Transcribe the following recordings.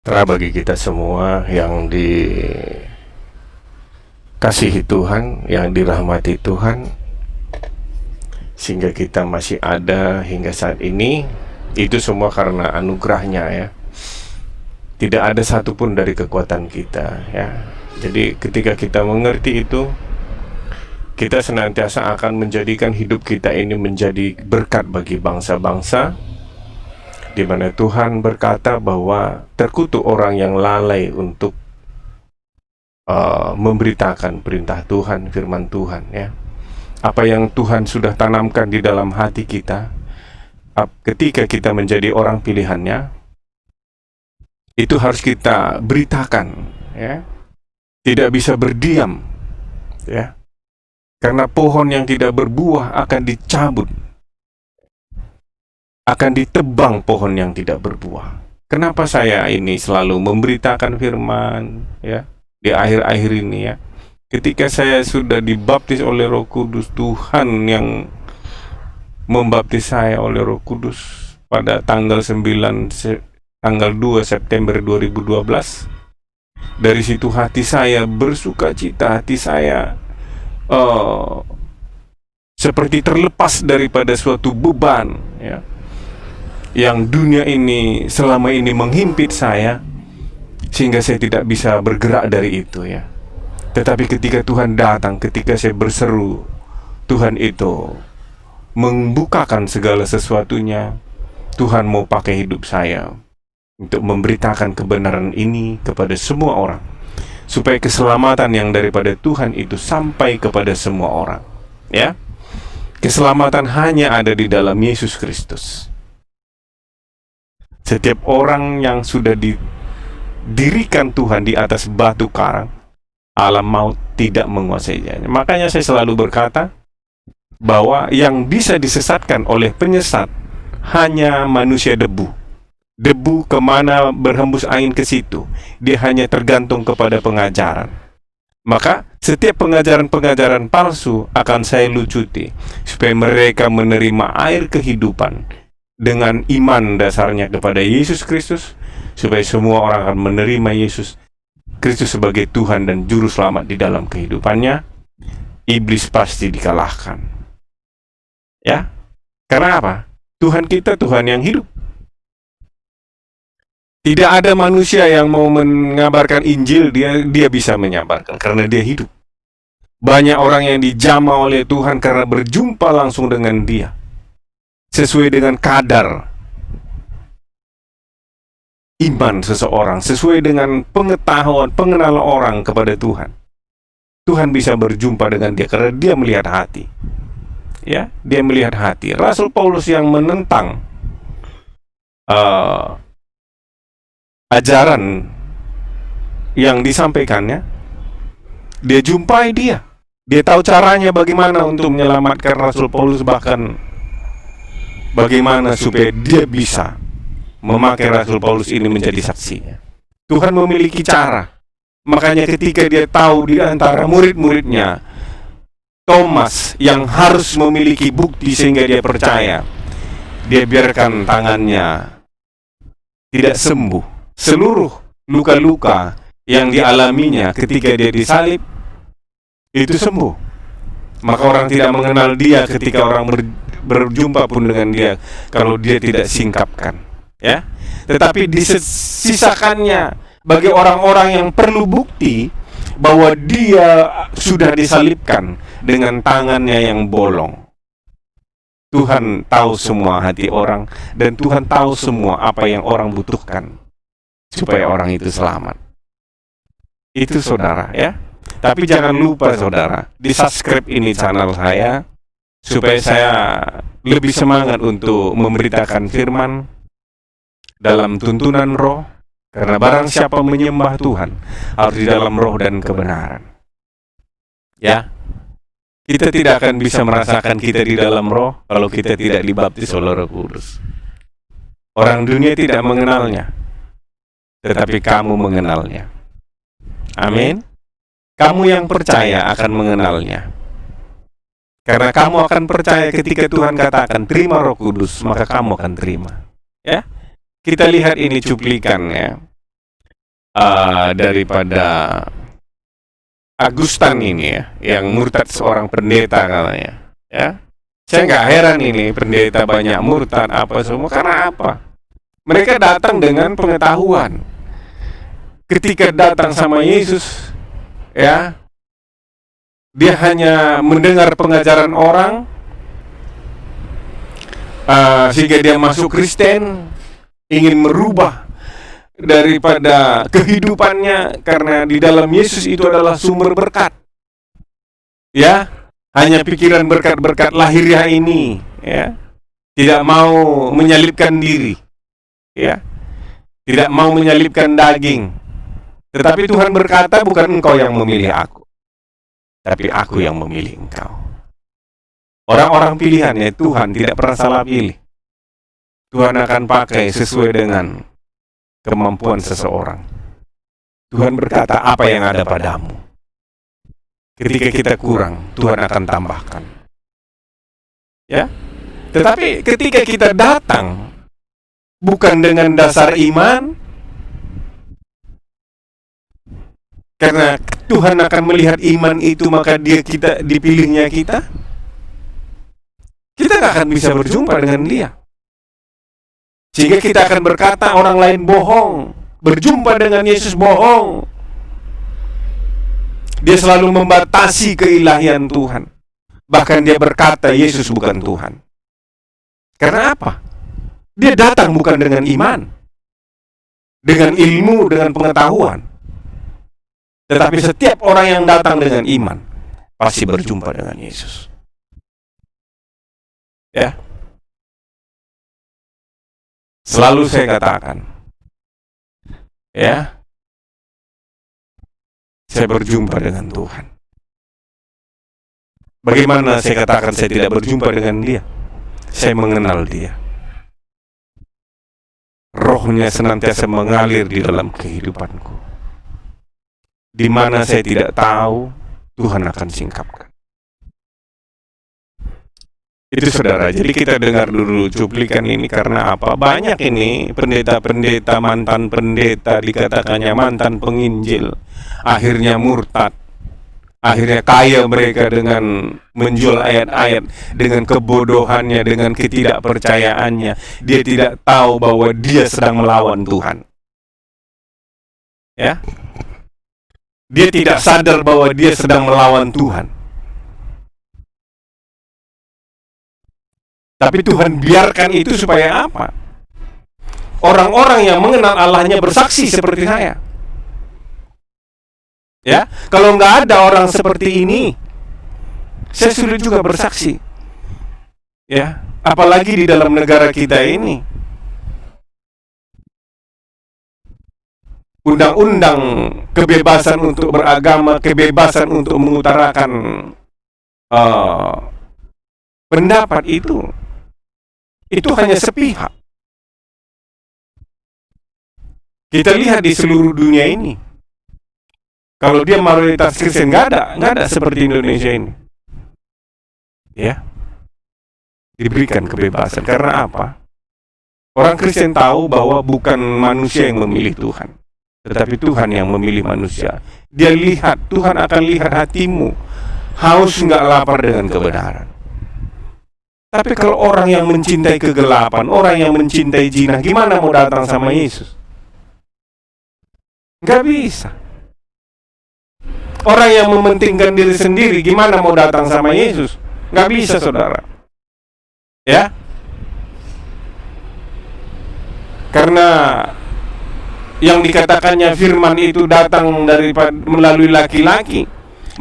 Terah bagi kita semua yang dikasihi Tuhan, yang dirahmati Tuhan, sehingga kita masih ada hingga saat ini, itu semua karena anugerahnya ya. Tidak ada satupun dari kekuatan kita ya. Jadi ketika kita mengerti itu, kita senantiasa akan menjadikan hidup kita ini menjadi berkat bagi bangsa-bangsa, di mana Tuhan berkata bahwa terkutuk orang yang lalai untuk memberitakan perintah Tuhan, firman Tuhan ya. Apa yang Tuhan sudah tanamkan di dalam hati kita, ketika kita menjadi orang pilihannya, itu harus kita beritakan ya. Tidak bisa berdiam ya. Karena pohon yang tidak berbuah akan dicabut, akan ditebang pohon yang tidak berbuah. Kenapa saya ini selalu memberitakan firman ya di akhir-akhir ini ya? Ketika saya sudah dibaptis oleh Roh Kudus, Tuhan yang membaptis saya oleh Roh Kudus pada tanggal 2 September 2012. Dari situ hati saya bersuka cita, hati saya seperti terlepas daripada suatu beban ya, yang dunia ini selama ini menghimpit saya, sehingga saya tidak bisa bergerak dari itu ya. Tetapi ketika Tuhan datang, ketika saya berseru, Tuhan itu membukakan segala sesuatunya. Tuhan mau pakai hidup saya untuk memberitakan kebenaran ini kepada semua orang, supaya keselamatan yang daripada Tuhan itu sampai kepada semua orang ya. Keselamatan hanya ada di dalam Yesus Kristus. Setiap orang yang sudah didirikan Tuhan di atas batu karang, alam maut tidak menguasainya. Makanya saya selalu berkata bahwa yang bisa disesatkan oleh penyesat hanya manusia debu. Debu kemana berhembus angin ke situ, dia hanya tergantung kepada pengajaran. Maka setiap pengajaran-pengajaran palsu akan saya lucuti, supaya mereka menerima air kehidupan dengan iman dasarnya kepada Yesus Kristus, supaya semua orang akan menerima Yesus Kristus sebagai Tuhan dan Juru Selamat di dalam kehidupannya. Iblis pasti dikalahkan ya. Karena apa? Tuhan kita Tuhan yang hidup. Tidak ada manusia yang mau mengabarkan Injil, dia bisa menyabarkan karena dia hidup. Banyak orang yang dijamah oleh Tuhan karena berjumpa langsung dengan dia, sesuai dengan kadar iman seseorang, sesuai dengan pengetahuan, pengenalan orang kepada Tuhan. Tuhan bisa berjumpa dengan dia karena dia melihat hati ya, dia melihat hati. Rasul Paulus yang menentang ajaran yang disampaikannya, dia jumpai dia tahu caranya bagaimana untuk menyelamatkan Rasul Paulus, bahkan bagaimana supaya dia bisa memakai Rasul Paulus ini menjadi saksinya. Tuhan memiliki cara. Makanya ketika dia tahu di antara murid-muridnya Thomas yang harus memiliki bukti sehingga dia percaya, dia biarkan tangannya tidak sembuh. Seluruh luka-luka yang dialaminya ketika dia disalib itu sembuh. Maka orang tidak mengenal dia ketika orang berjumpa pun dengan dia, kalau dia tidak singkapkan ya. Tetapi disisakannya bagi orang-orang yang perlu bukti bahwa dia sudah disalibkan dengan tangannya yang bolong. Tuhan tahu semua hati orang, dan Tuhan tahu semua apa yang orang butuhkan supaya orang itu selamat. Itu saudara ya. Tapi jangan lupa saudara, di subscribe ini channel saya, supaya saya lebih semangat untuk memberitakan firman dalam tuntunan roh. Karena barang siapa menyembah Tuhan harus di dalam roh dan kebenaran ya. Kita tidak akan bisa merasakan kita di dalam roh kalau kita tidak dibaptis oleh Roh Kudus. Orang dunia tidak mengenalnya, tetapi kamu mengenalnya. Amin. Kamu yang percaya akan mengenalnya. Karena kamu akan percaya ketika Tuhan katakan terima Roh Kudus, maka kamu akan terima ya. Kita lihat ini cuplikan ya. daripada Agustan ini ya, yang murtad seorang pendeta katanya. Ya, saya nggak heran ini pendeta banyak murtad apa semua. Karena apa? Mereka datang dengan pengetahuan. Ketika datang sama Yesus, ya, dia hanya mendengar pengajaran orang, sehingga dia masuk Kristen, ingin merubah daripada kehidupannya, karena di dalam Yesus itu adalah sumber berkat. Ya, hanya pikiran berkat-berkat lahiriah ini, ya, tidak mau menyalibkan diri, ya, tidak mau menyalibkan daging. Tetapi Tuhan berkata, bukan engkau yang memilih aku, tapi aku yang memilih engkau. Orang-orang pilihannya Tuhan tidak pernah salah pilih. Tuhan akan pakai sesuai dengan kemampuan seseorang. Tuhan berkata, apa yang ada padamu. Ketika kita kurang, Tuhan akan tambahkan. Ya, tetapi ketika kita datang bukan dengan dasar iman, karena Tuhan akan melihat iman itu, maka kita dipilihnya kita nggak akan bisa berjumpa dengan dia. Sehingga kita akan berkata orang lain bohong, berjumpa dengan Yesus bohong. Dia selalu membatasi keilahian Tuhan. Bahkan dia berkata Yesus bukan Tuhan. Karena apa? Dia datang bukan dengan iman, dengan ilmu, dengan pengetahuan. Tetapi setiap orang yang datang dengan iman pasti berjumpa dengan Yesus. Ya. Selalu saya katakan, ya, saya berjumpa dengan Tuhan. Bagaimana saya katakan saya tidak berjumpa dengan dia? Saya mengenal dia. Rohnya senantiasa mengalir di dalam kehidupanku. Di mana saya tidak tahu, Tuhan akan singkapkan. Itu saudara, jadi kita dengar dulu cuplikan ini. Karena apa? Banyak ini pendeta-pendeta, mantan pendeta, dikatakannya mantan penginjil, akhirnya murtad, akhirnya kaya mereka dengan menjual ayat-ayat, dengan kebodohannya, dengan ketidakpercayaannya. Dia tidak tahu bahwa dia sedang melawan Tuhan. Ya, dia tidak sadar bahwa dia sedang melawan Tuhan. Tapi Tuhan biarkan itu supaya apa? Orang-orang yang mengenal Allahnya bersaksi seperti saya. Ya, kalau nggak ada orang seperti ini, saya sulit juga bersaksi. Ya, apalagi di dalam negara kita ini. Undang-undang kebebasan untuk beragama, kebebasan untuk mengutarakan pendapat itu hanya sepihak. Kita lihat di seluruh dunia ini, kalau dia mayoritas Kristen, nggak ada seperti Indonesia ini. Ya, diberikan kebebasan. Karena apa? Orang Kristen tahu bahwa bukan manusia yang memilih Tuhan, tetapi Tuhan yang memilih manusia. Dia lihat, Tuhan akan lihat hatimu, haus nggak lapar dengan kebenaran. Tapi kalau orang yang mencintai kegelapan, orang yang mencintai zina, gimana mau datang sama Yesus? Nggak bisa. Orang yang mementingkan diri sendiri, gimana mau datang sama Yesus? Nggak bisa, saudara. Ya, karena yang dikatakannya firman itu datang melalui laki-laki,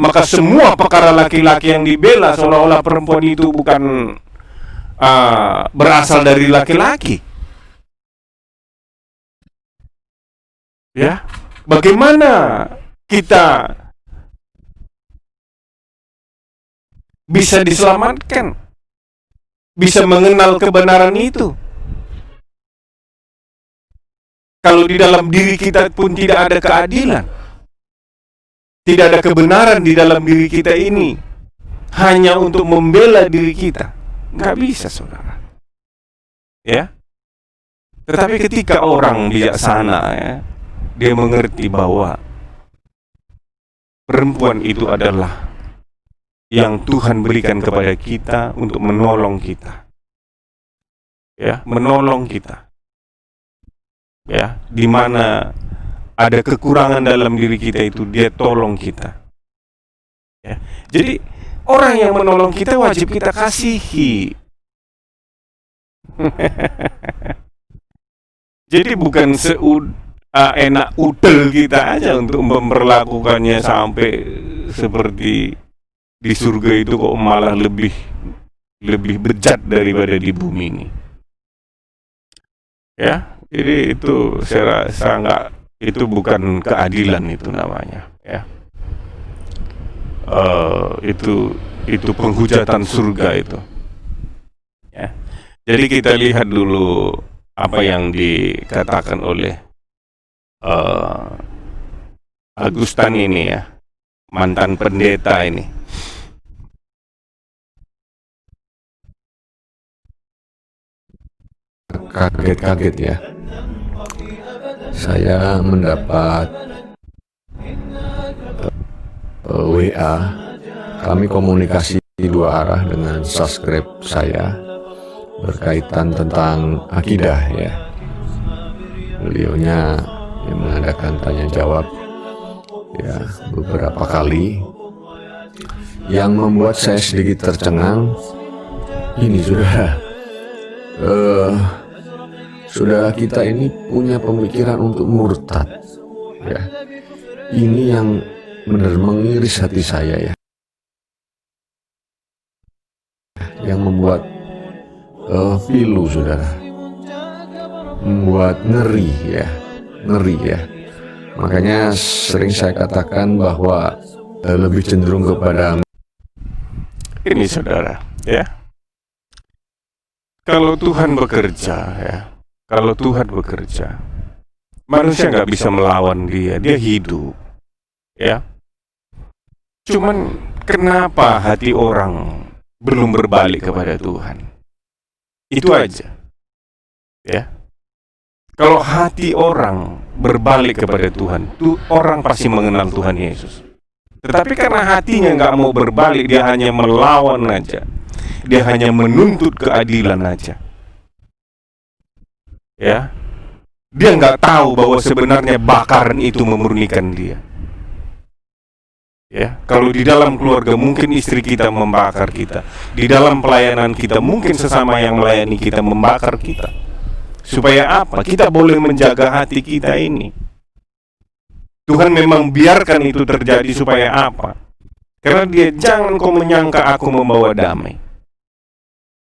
maka semua perkara laki-laki yang dibela seolah-olah perempuan itu bukan berasal dari laki-laki. Ya, bagaimana kita bisa diselamatkan, bisa mengenal kebenaran itu, kalau di dalam diri kita pun tidak ada keadilan, tidak ada kebenaran di dalam diri kita ini, hanya untuk membela diri kita? Nggak bisa, saudara. Ya. Tetapi ketika orang bijaksana, ya, dia mengerti bahwa perempuan itu adalah yang Tuhan berikan kepada kita untuk menolong kita, ya, menolong kita, ya, di mana ada kekurangan dalam diri kita itu dia tolong kita, ya. Jadi orang yang menolong kita wajib kita kasihi. Jadi bukan enak udel kita aja untuk memperlakukannya sampai seperti di surga itu kok malah lebih bejat daripada di bumi ini. Ya, jadi itu saya rasa itu bukan keadilan itu namanya, ya. Itu penghujatan surga itu. Ya. Jadi kita lihat dulu apa yang dikatakan oleh Agustan ini, ya, mantan pendeta ini. Kaget-kaget ya, saya mendapat WA. Kami komunikasi dua arah dengan subscribe saya berkaitan tentang akidah, ya. Beliaunya yang mengadakan tanya jawab, ya, beberapa kali, yang membuat saya sedikit tercengang. Ini saudara kita ini punya pemikiran untuk murtad, ya. Ini yang benar mengiris hati saya, ya, yang membuat pilu, saudara, membuat ngeri, ya. Makanya sering saya katakan bahwa lebih cenderung kepada ini, saudara, ya. Kalau Tuhan bekerja, ya, manusia nggak bisa melawan dia hidup, ya. Cuman kenapa hati orang belum berbalik kepada Tuhan? Itu aja, ya. Kalau hati orang berbalik kepada Tuhan, orang pasti mengenal Tuhan Yesus. Tetapi karena hatinya nggak mau berbalik, dia hanya melawan aja. Dia hanya menuntut keadilan aja, ya. Dia nggak tahu bahwa sebenarnya bakaran itu memurnikan dia, ya. Kalau di dalam keluarga mungkin istri kita membakar kita, di dalam pelayanan kita mungkin sesama yang melayani kita membakar kita. Supaya apa? Kita boleh menjaga hati kita ini. Tuhan memang biarkan itu terjadi supaya apa? Karena dia, jangan kau menyangka aku membawa damai,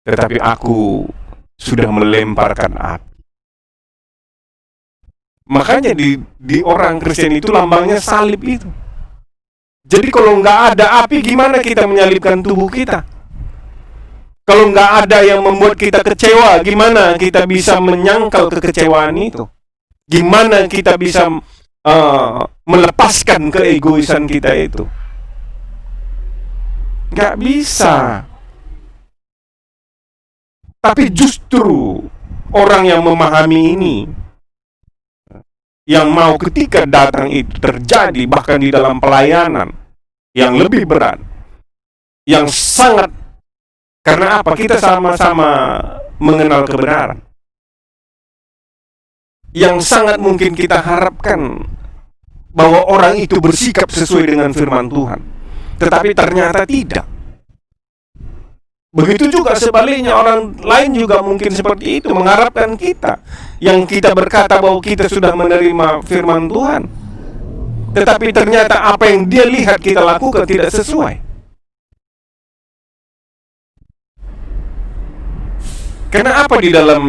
tetapi aku sudah melemparkan api. Makanya di orang Kristen itu lambangnya salib itu. Jadi kalau nggak ada api, gimana kita menyalibkan tubuh kita? Kalau nggak ada yang membuat kita kecewa, gimana kita bisa menyangkal kekecewaan itu? Gimana kita bisa melepaskan keegoisan kita itu? Nggak bisa. Tapi justru orang yang memahami ini, yang mau ketika datang itu terjadi bahkan di dalam pelayanan yang lebih berat, yang sangat, karena apa? Kita sama-sama mengenal kebenaran, yang sangat mungkin kita harapkan bahwa orang itu bersikap sesuai dengan firman Tuhan, tetapi ternyata tidak. Begitu juga sebaliknya, orang lain juga mungkin seperti itu, mengharapkan kita, yang kita berkata bahwa kita sudah menerima firman Tuhan, tetapi ternyata apa yang dia lihat kita lakukan tidak sesuai. Karena apa? Di dalam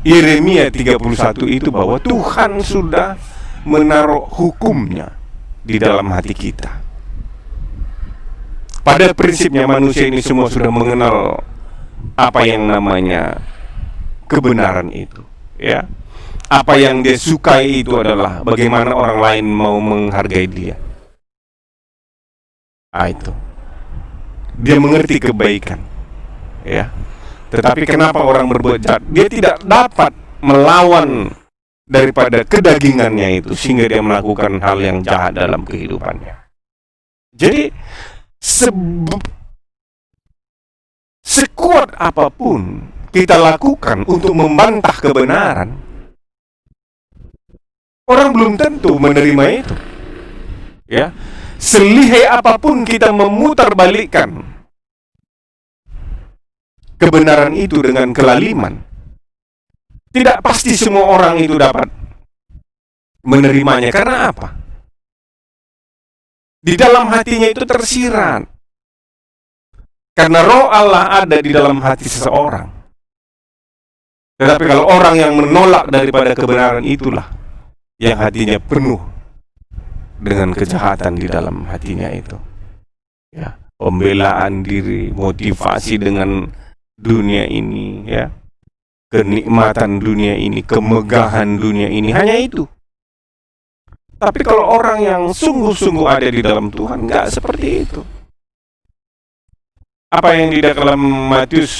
Yeremia 31 itu bahwa Tuhan sudah menaruh hukumnya di dalam hati kita. Pada prinsipnya manusia ini semua sudah mengenal apa yang namanya kebenaran itu, ya. Apa yang dia sukai itu adalah bagaimana orang lain mau menghargai dia. Itu. Dia mengerti kebaikan, ya. Tetapi kenapa orang berbuat jahat? Dia tidak dapat melawan daripada kedagingannya itu, sehingga dia melakukan hal yang jahat dalam kehidupannya. Jadi sekuat apapun kita lakukan untuk membantah kebenaran, orang belum tentu menerima itu. Ya, selihai apapun kita memutarbalikkan kebenaran itu dengan kelaliman, tidak pasti semua orang itu dapat menerimanya. Karena apa? Di dalam hatinya itu tersirat. Karena roh Allah ada di dalam hati seseorang. Tetapi kalau orang yang menolak daripada kebenaran itulah yang hatinya penuh dengan kejahatan di dalam hatinya itu. Ya, pembelaan diri, motivasi dengan dunia ini, ya, kenikmatan dunia ini, kemegahan dunia ini, hanya itu. Tapi kalau orang yang sungguh-sungguh ada di dalam Tuhan, nggak seperti itu. Apa yang di dalam Matius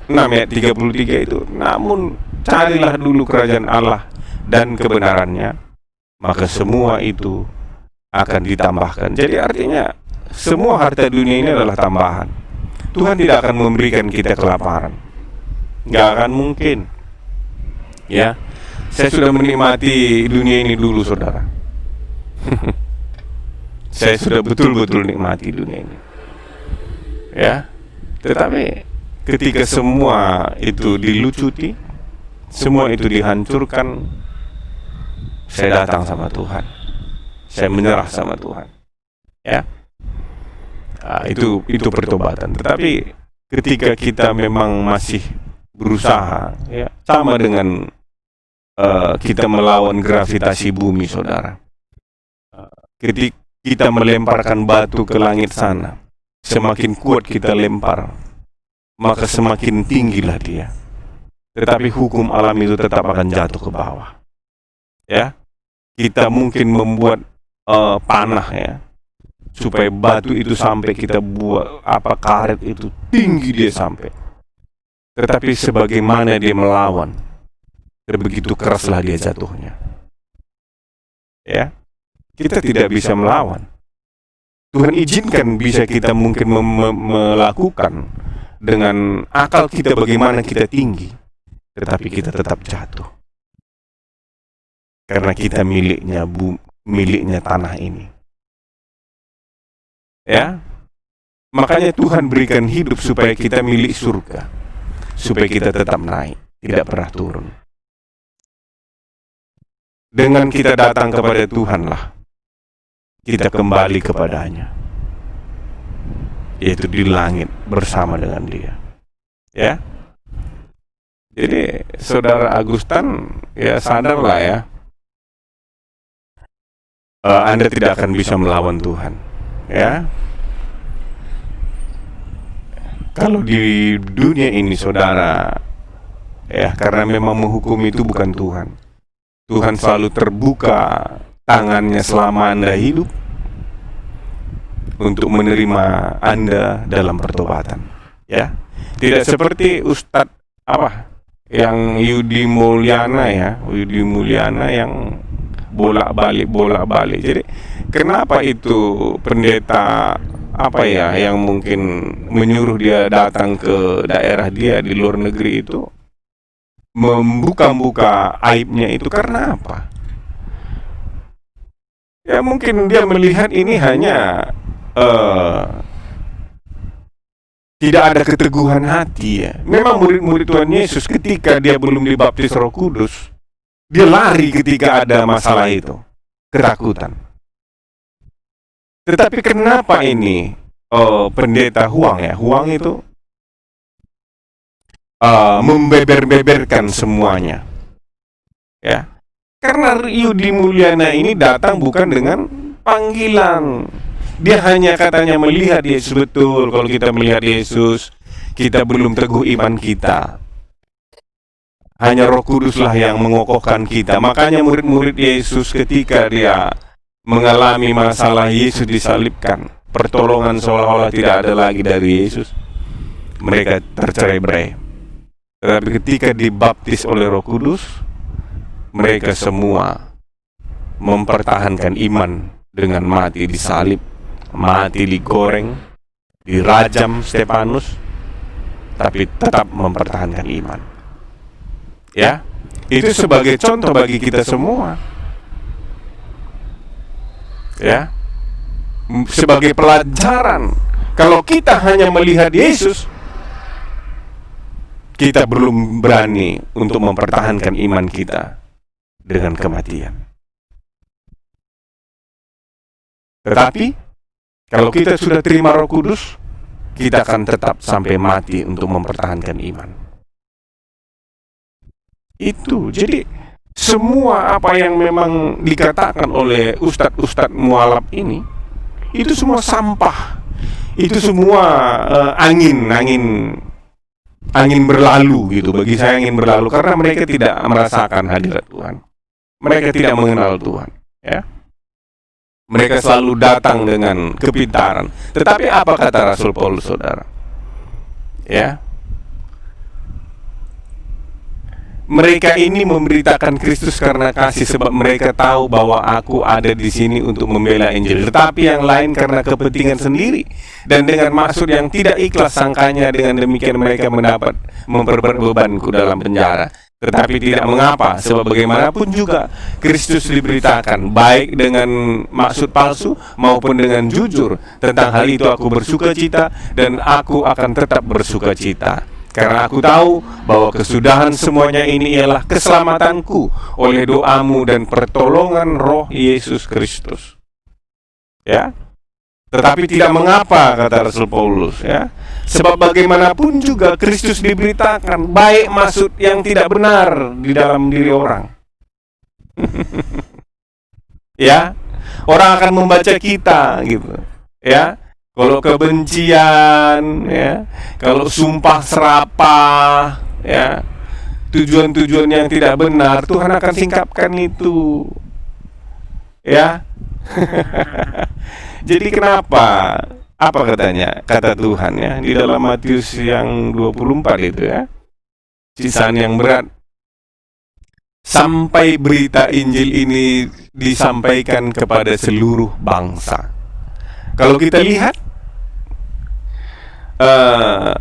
6 ayat 33 itu, namun carilah dulu kerajaan Allah dan kebenarannya, maka semua itu akan ditambahkan. Jadi artinya semua harta dunia ini adalah tambahan. Tuhan tidak akan memberikan kita kelaparan, nggak akan mungkin. Ya, saya sudah menikmati dunia ini dulu, saudara. Saya sudah betul-betul nikmati dunia ini. Ya, tetapi ketika semua itu dilucuti, semua itu dihancurkan, saya datang sama Tuhan. Saya menyerah sama Tuhan. Ya, itu pertobatan. Tetapi ketika kita memang masih berusaha, ya, sama dengan kita melawan gravitasi bumi, saudara. Ketika kita melemparkan batu ke langit sana, semakin kuat kita lempar, maka semakin tinggilah dia. Tetapi hukum alam itu tetap akan jatuh ke bawah. Ya, kita mungkin membuat panah, ya, supaya batu itu sampai kita buat karet itu tinggi dia sampai. Tetapi sebagaimana dia melawan, begitu keraslah dia jatuhnya. Ya, kita tidak bisa melawan. Tuhan izinkan bisa kita mungkin melakukan dengan akal kita bagaimana kita tinggi, tetapi kita tetap jatuh. Karena kita miliknya tanah ini. Ya, makanya Tuhan berikan hidup supaya kita milik surga, supaya kita tetap naik, tidak pernah turun. Dengan kita datang kepada Tuhanlah kita kembali kepadanya, yaitu di langit bersama dengan Dia. Ya, jadi saudara Agustan, ya, sadarlah, ya, Anda tidak akan bisa melawan Tuhan. Ya, kalau di dunia ini, saudara, ya, karena memang menghukum itu bukan Tuhan. Tuhan selalu terbuka tangannya selama Anda hidup untuk menerima Anda dalam pertobatan. Ya, tidak seperti Ustadz yang Yudi Mulyana, ya, Yudi Mulyana yang bolak-balik. Jadi kenapa itu pendeta yang mungkin menyuruh dia datang ke daerah dia di luar negeri itu membuka aibnya itu karena apa? Ya, mungkin dia melihat ini hanya tidak ada keteguhan hati, ya. Memang murid-murid Tuhan Yesus ketika dia belum dibaptis Roh Kudus, dia lari ketika ada masalah itu, ketakutan. Tetapi kenapa ini pendeta Huang itu membeber-beberkan semuanya? Ya, karena Yudi Mulyana ini datang bukan dengan panggilan. Dia hanya katanya melihat Yesus. Betul, kalau kita melihat Yesus, kita belum teguh iman kita. Hanya Roh Kuduslah yang mengokohkan kita. Makanya murid-murid Yesus ketika dia mengalami masalah Yesus disalibkan, pertolongan seolah-olah tidak ada lagi dari Yesus, mereka tercerai-berai. Tetapi ketika dibaptis oleh Roh Kudus, mereka semua mempertahankan iman dengan mati disalib, mati digoreng, dirajam Stefanus, tapi tetap mempertahankan iman. Ya, itu sebagai contoh bagi kita semua. Ya, sebagai pelajaran. Kalau kita hanya melihat Yesus, kita belum berani untuk mempertahankan iman kita dengan kematian. Tetapi kalau kita sudah terima Roh Kudus, kita akan tetap sampai mati untuk mempertahankan iman. Itu, jadi semua apa yang memang dikatakan oleh ustadz-ustadz mualaf ini, itu semua sampah. Itu semua angin berlalu gitu. Bagi saya angin berlalu, karena mereka tidak merasakan hadirat Tuhan. Mereka tidak mengenal Tuhan, ya. Mereka selalu datang dengan kepintaran. Tetapi apa kata Rasul Paulus, saudara? Ya, mereka ini memberitakan Kristus karena kasih, sebab mereka tahu bahwa aku ada di sini untuk membela Injil. Tetapi yang lain karena kepentingan sendiri dan dengan maksud yang tidak ikhlas sangkanya. Dengan demikian mereka mendapat memperberat bebanku dalam penjara. Tetapi tidak mengapa, sebab bagaimanapun juga Kristus diberitakan, baik dengan maksud palsu maupun dengan jujur. Tentang hal itu aku bersuka cita, dan aku akan tetap bersuka cita. Karena aku tahu bahwa kesudahan semuanya ini ialah keselamatanku oleh doamu dan pertolongan Roh Yesus Kristus. Ya, tetapi tidak mengapa, kata Rasul Paulus, ya. Sebab bagaimanapun juga Kristus diberitakan, baik maksud yang tidak benar di dalam diri orang. Ya, orang akan membaca kita gitu, ya. Kalau kebencian, ya, kalau sumpah serapah, ya, tujuan-tujuan yang tidak benar, Tuhan akan singkapkan itu, ya. Jadi kenapa? Apa katanya? Kata Tuhan, ya, di dalam Matius yang 24 itu, ya. Sisaan yang berat. Sampai berita Injil ini disampaikan kepada seluruh bangsa. Kalau kita lihat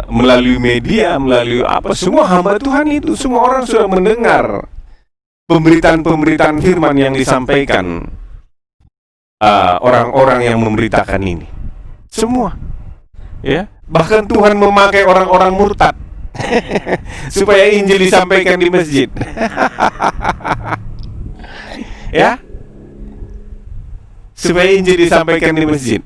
melalui media, melalui apa, semua hamba Tuhan itu, semua orang sudah mendengar pemberitaan-pemberitaan firman yang disampaikan orang-orang yang memberitakan ini. Semua, ya. Bahkan Tuhan memakai orang-orang murtad supaya Injil disampaikan di masjid. Ya, supaya Injil disampaikan di masjid.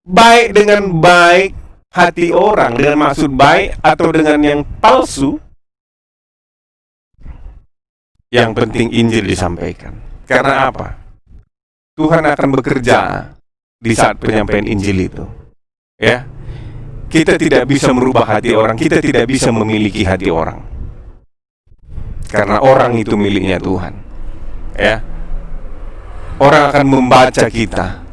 Baik dengan baik hati orang, dengan maksud baik atau dengan yang palsu, yang penting Injil disampaikan. Karena apa? Tuhan akan bekerja di saat penyampaian Injil itu, ya. Kita tidak bisa merubah hati orang, kita tidak bisa memiliki hati orang, karena orang itu miliknya Tuhan, ya. Orang akan membaca kita.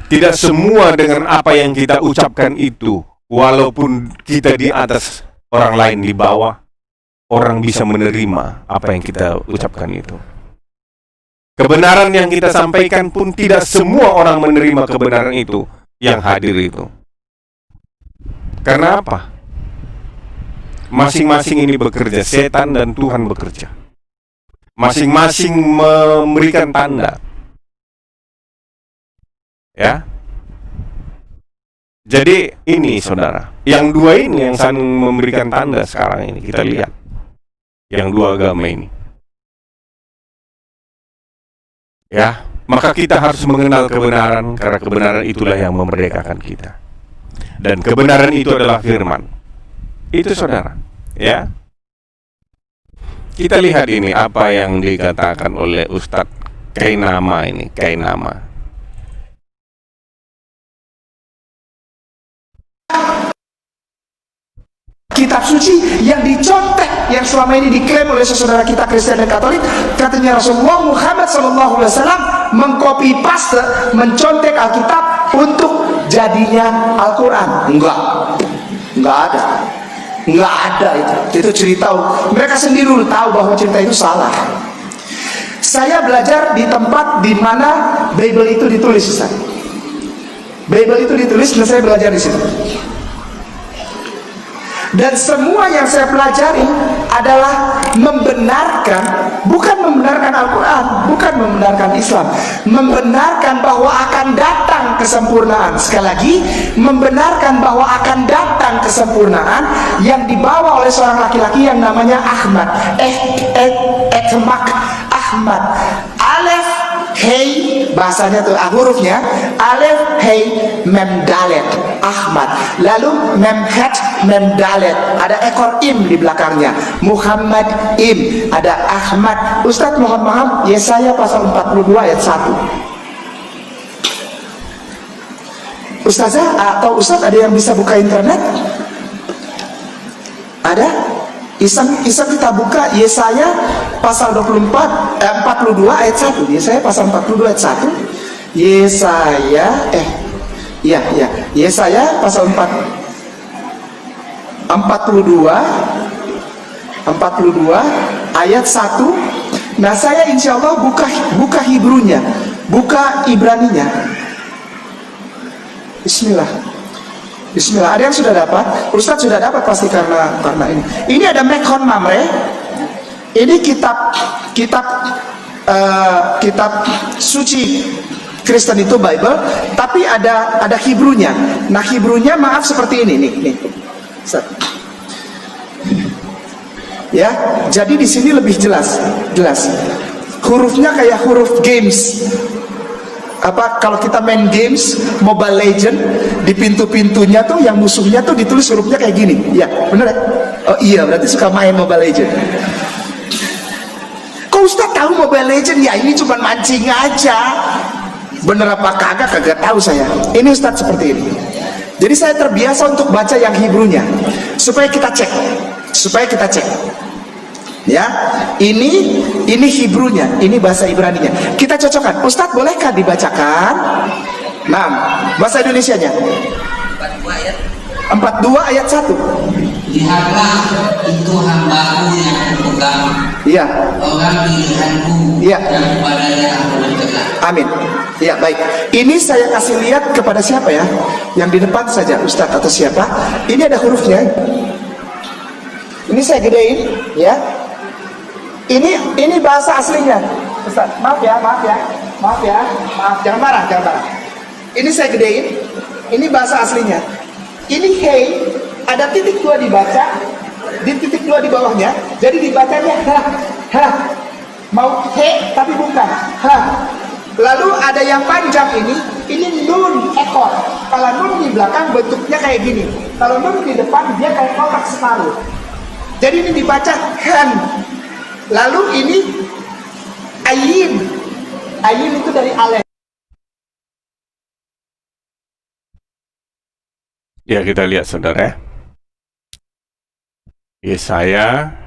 Tidak semua dengan apa yang kita ucapkan itu, walaupun kita di atas, orang lain di bawah, orang bisa menerima apa yang kita ucapkan itu. Kebenaran yang kita sampaikan pun tidak semua orang menerima kebenaran itu yang hadir itu. Karena apa? Masing-masing ini bekerja, setan dan Tuhan bekerja. Masing-masing memberikan tanda. Ya. Jadi ini, saudara, yang dua ini yang saling memberikan tanda sekarang ini, kita lihat. Yang dua agama ini. Ya, maka kita harus mengenal kebenaran, karena kebenaran itulah yang memerdekakan kita. Dan kebenaran itu adalah firman. Itu, saudara, ya. Kita lihat ini apa yang dikatakan oleh Ustadz Kainama ini, Kainama. Kitab suci yang dicontek, yang selama ini diklaim oleh saudara kita Kristen dan Katolik, katanya Rasulullah Muhammad SAW mengcopy paste, mencontek Alkitab untuk jadinya Al-Quran. Enggak ada. Nggak ada itu cerita. Mereka sendiri dulu tahu bahwa cerita itu salah. Saya belajar di tempat di mana Bible itu ditulis, Ustaz. Bible itu ditulis dan saya belajar di situ. Dan semua yang saya pelajari adalah membenarkan, bukan membenarkan Al-Quran, bukan membenarkan Islam, membenarkan bahwa akan datang kesempurnaan. Sekali lagi, membenarkan bahwa akan datang kesempurnaan yang dibawa oleh seorang laki-laki yang namanya Ahmad. Ahmad. Alef Hei, bahasanya tuh hurufnya alef hei mem dalet Ahmad, lalu mem het mem dalet, ada ekor im di belakangnya, Muhammad im, ada Ahmad. Ustadz mohon maaf, Yesaya pasal 42 ayat 1. Ustazah atau Ustadz ada yang bisa buka internet? Ada? Isam kita buka Yesaya pasal 42 ayat 1. Yesaya pasal 42 ayat 1. Yesaya pasal 42 ayat 1. Nah, saya insya Allah buka Hebrunya, buka Ibraninya. Bismillah. Ada yang sudah dapat? Ustadz sudah dapat pasti karena ini. Ini ada Mekhon Mamre. Ini kitab suci Kristen itu Bible, tapi ada Hebrunya. Nah, Hebrunya maaf seperti ini nih. Ya, jadi di sini lebih jelas. Hurufnya kayak huruf games. Kalau kita main games Mobile Legend, di pintu-pintunya tuh yang musuhnya tuh ditulis hurufnya kayak gini. Ya, bener ya? Oh iya, berarti suka main Mobile Legend. Kok Ustaz tahu Mobile Legend? Ya ini cuma mancing aja. Bener apa kagak tahu saya. Ini Ustaz seperti ini. Jadi saya terbiasa untuk baca yang Hebrunya supaya kita cek. Ya, ini Hebrunya, ini bahasa Ibraninya. Kita cocokkan. Ustadz bolehkah dibacakan? Nah, bahasa Indonesianya 42 ayat 1. Lihatlah itu hambaku yang kupegang, Iya. orang pilihanku, Iya. yang kepadanya aku berkenan. Amin. Ya, baik. Ini saya kasih lihat kepada siapa ya? Yang di depan saja, Ustadz atau siapa? Ini ada hurufnya. Ini saya gedein, ya. Ini bahasa aslinya, Ustaz. Maaf ya, jangan marah. Ini saya gedein. Ini bahasa aslinya. Ini hei, ada titik 2 dibaca, di titik 2 di bawahnya. Jadi dibacanya ha. Mau he tapi bukan ha. Lalu ada yang panjang ini nun ekor. Kalau nun di belakang bentuknya kayak gini. Kalau nun di depan dia kayak kotak separuh. Jadi ini dibaca han. Lalu ini ayin itu dari alef. Ya, kita lihat saudara. Yesaya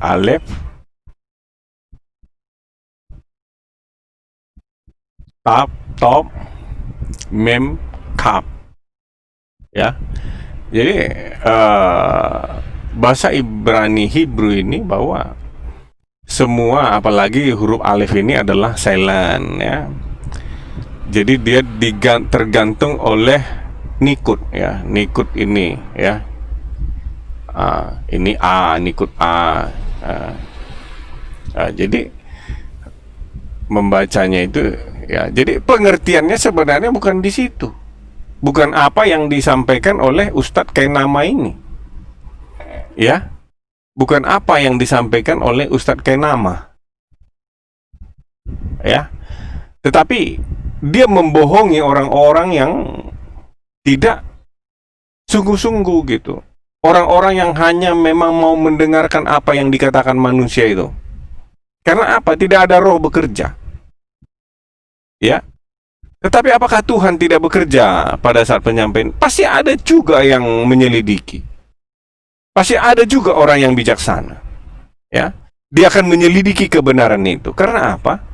Alef Tap Top Mem Kap. Ya, jadi bahasa Ibrani Hebrew ini bahwa semua apalagi huruf alif ini adalah silent, ya. Jadi dia tergantung oleh nikut, ya. Nikut ini, ya. Ini A, nikut A. Jadi membacanya itu, ya. Jadi pengertiannya sebenarnya bukan di situ. Bukan apa yang disampaikan oleh Ustadz Kainama ini, ya. Bukan apa yang disampaikan oleh Ustadz Kainama, ya. Tetapi dia membohongi orang-orang yang tidak sungguh-sungguh gitu. Orang-orang yang hanya memang mau mendengarkan apa yang dikatakan manusia itu. Karena apa? Tidak ada roh bekerja, ya. Tetapi apakah Tuhan tidak bekerja pada saat penyampaian? Pasti ada juga yang menyelidiki. Pasti ada juga orang yang bijaksana. Ya, dia akan menyelidiki kebenaran itu. Karena apa?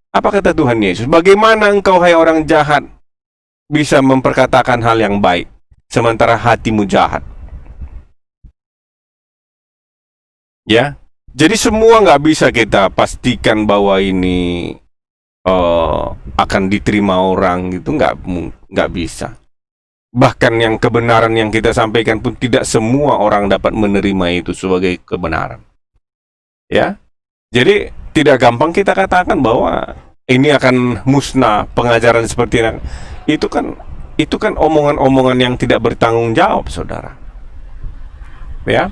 Apa kata Tuhan Yesus? Bagaimana engkau, hai orang jahat, bisa memperkatakan hal yang baik, sementara hatimu jahat? Ya, jadi semua nggak bisa kita pastikan bahwa ini akan diterima orang gitu, nggak bisa. Bahkan yang kebenaran yang kita sampaikan pun tidak semua orang dapat menerima itu sebagai kebenaran. Ya, jadi tidak gampang kita katakan bahwa ini akan musnah pengajaran seperti ini. Itu kan omongan-omongan yang tidak bertanggung jawab, saudara. Ya,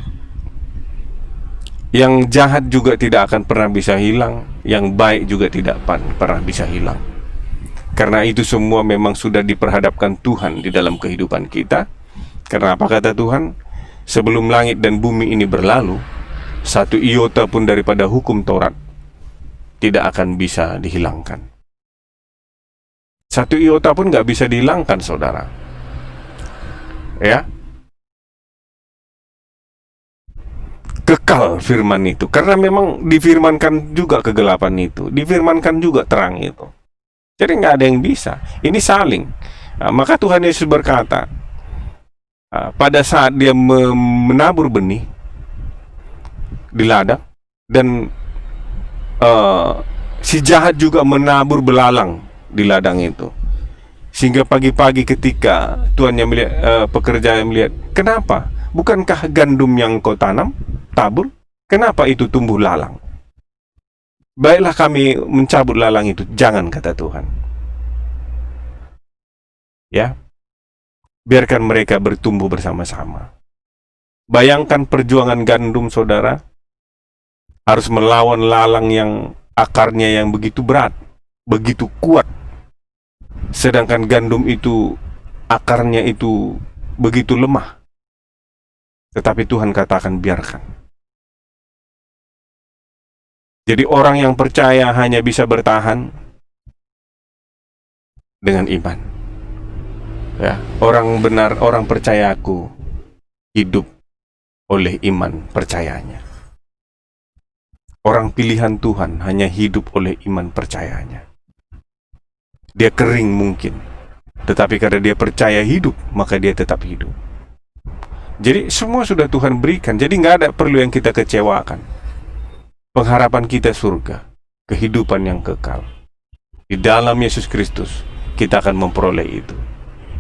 yang jahat juga tidak akan pernah bisa hilang, yang baik juga tidak pernah bisa hilang. Karena itu semua memang sudah diperhadapkan Tuhan di dalam kehidupan kita. Karena apa kata Tuhan? Sebelum langit dan bumi ini berlalu, satu iota pun daripada hukum Taurat tidak akan bisa dihilangkan. Satu iota pun gak bisa dihilangkan, saudara. Ya, kekal firman itu. Karena memang difirmankan juga kegelapan itu, difirmankan juga terang itu. Jadi nggak ada yang bisa. Ini saling. Maka Tuhan Yesus berkata, pada saat dia menabur benih di ladang, dan si jahat juga menabur belalang di ladang itu. Sehingga pagi-pagi ketika tuannya melihat, pekerja yang melihat, kenapa? Bukankah gandum yang kau tanam, tabur? Kenapa itu tumbuh lalang? Baiklah kami mencabut lalang itu. Jangan, kata Tuhan. Ya, biarkan mereka bertumbuh bersama-sama. Bayangkan perjuangan gandum, saudara, harus melawan lalang yang akarnya yang begitu berat, begitu kuat. Sedangkan gandum itu, akarnya itu begitu lemah. Tetapi Tuhan katakan biarkan. Jadi orang yang percaya hanya bisa bertahan dengan iman. Ya, orang benar, orang percayaku hidup oleh iman percayanya. Orang pilihan Tuhan hanya hidup oleh iman percayanya. Dia kering mungkin, tetapi karena dia percaya hidup, maka dia tetap hidup. Jadi semua sudah Tuhan berikan. Jadi nggak ada perlu yang kita kecewakan. Pengharapan kita surga, kehidupan yang kekal. Di dalam Yesus Kristus kita akan memperoleh itu.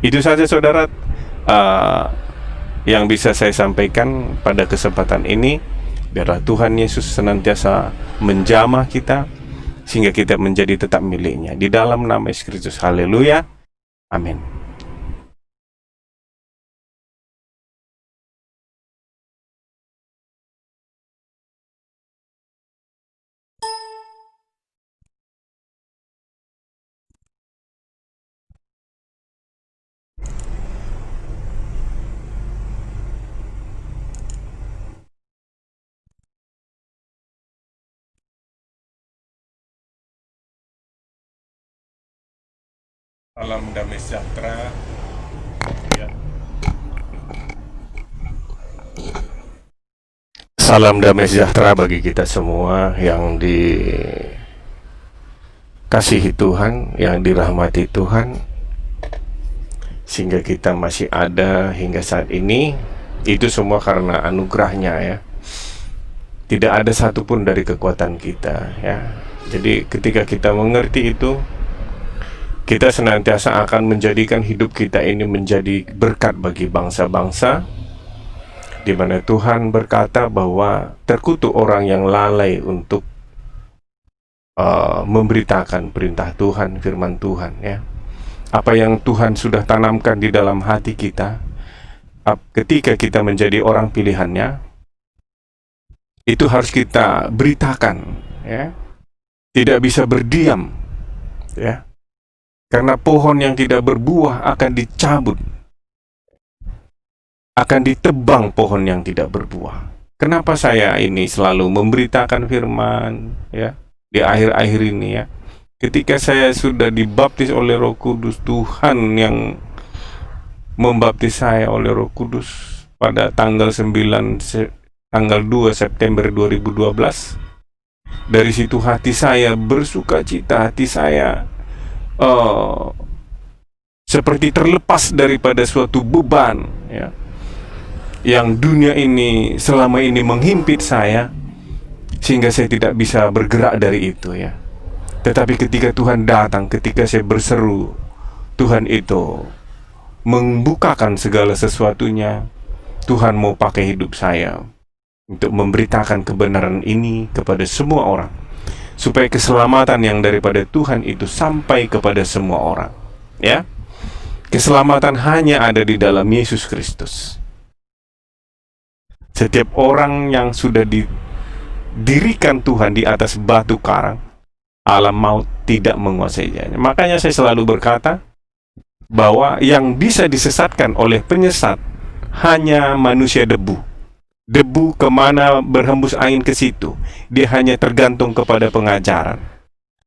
Itu saja, saudara, yang bisa saya sampaikan pada kesempatan ini. Biarlah Tuhan Yesus senantiasa menjamah kita, sehingga kita menjadi tetap miliknya. Di dalam nama Yesus Kristus. Haleluya. Amin. Salam damai sejahtera. Ya. Salam damai sejahtera bagi kita semua yang dikasihi Tuhan, yang dirahmati Tuhan, sehingga kita masih ada hingga saat ini. Itu semua karena anugerahnya, ya. Tidak ada satupun dari kekuatan kita, ya. Jadi ketika kita mengerti itu, kita senantiasa akan menjadikan hidup kita ini menjadi berkat bagi bangsa-bangsa, di mana Tuhan berkata bahwa terkutuk orang yang lalai untuk memberitakan perintah Tuhan, firman Tuhan, ya. Apa yang Tuhan sudah tanamkan di dalam hati kita, ketika kita menjadi orang pilihannya, itu harus kita beritakan, ya. Tidak bisa berdiam, ya. Karena pohon yang tidak berbuah akan dicabut, akan ditebang pohon yang tidak berbuah. Kenapa saya ini selalu memberitakan firman, ya, di akhir-akhir ini, ya? ketika saya sudah dibaptis oleh Roh Kudus, Tuhan yang membaptis saya oleh Roh Kudus pada tanggal 2 September 2012. Dari situ hati saya bersuka cita, hati saya seperti terlepas daripada suatu beban, ya, yang dunia ini selama ini menghimpit saya, sehingga saya tidak bisa bergerak dari itu, ya. Tetapi ketika Tuhan datang, ketika saya berseru, Tuhan itu membukakan segala sesuatunya. Tuhan mau pakai hidup saya untuk memberitakan kebenaran ini kepada semua orang, supaya keselamatan yang daripada Tuhan itu sampai kepada semua orang, ya. Keselamatan hanya ada di dalam Yesus Kristus. Setiap orang yang sudah didirikan Tuhan di atas batu karang, alam maut tidak menguasainya. Makanya saya selalu berkata bahwa yang bisa disesatkan oleh penyesat hanya manusia debu. Debu kemana berhembus angin ke situ. Dia hanya tergantung kepada pengajaran.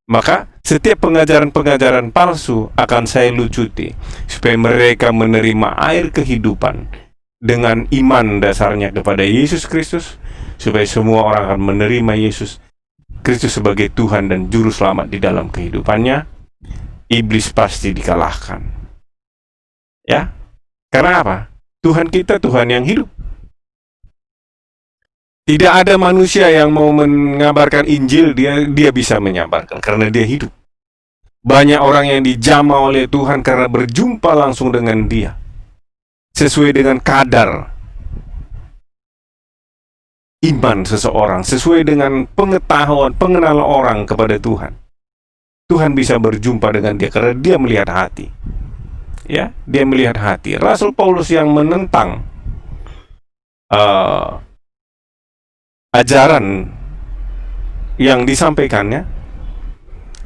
Maka setiap pengajaran-pengajaran palsu akan saya lucuti, supaya mereka menerima air kehidupan dengan iman dasarnya kepada Yesus Kristus, supaya semua orang akan menerima Yesus Kristus sebagai Tuhan dan Juru Selamat di dalam kehidupannya. Iblis pasti dikalahkan, ya. Karena apa? Tuhan kita Tuhan yang hidup. Tidak ada manusia yang mau mengabarkan Injil, dia bisa menyabarkan karena dia hidup. Banyak orang yang dijamah oleh Tuhan karena berjumpa langsung dengan dia, sesuai dengan kadar iman seseorang, sesuai dengan pengetahuan, pengenalan orang kepada Tuhan. Tuhan bisa berjumpa dengan dia karena dia melihat hati, ya. Dia melihat hati. Rasul Paulus yang menentang ajaran yang disampaikannya,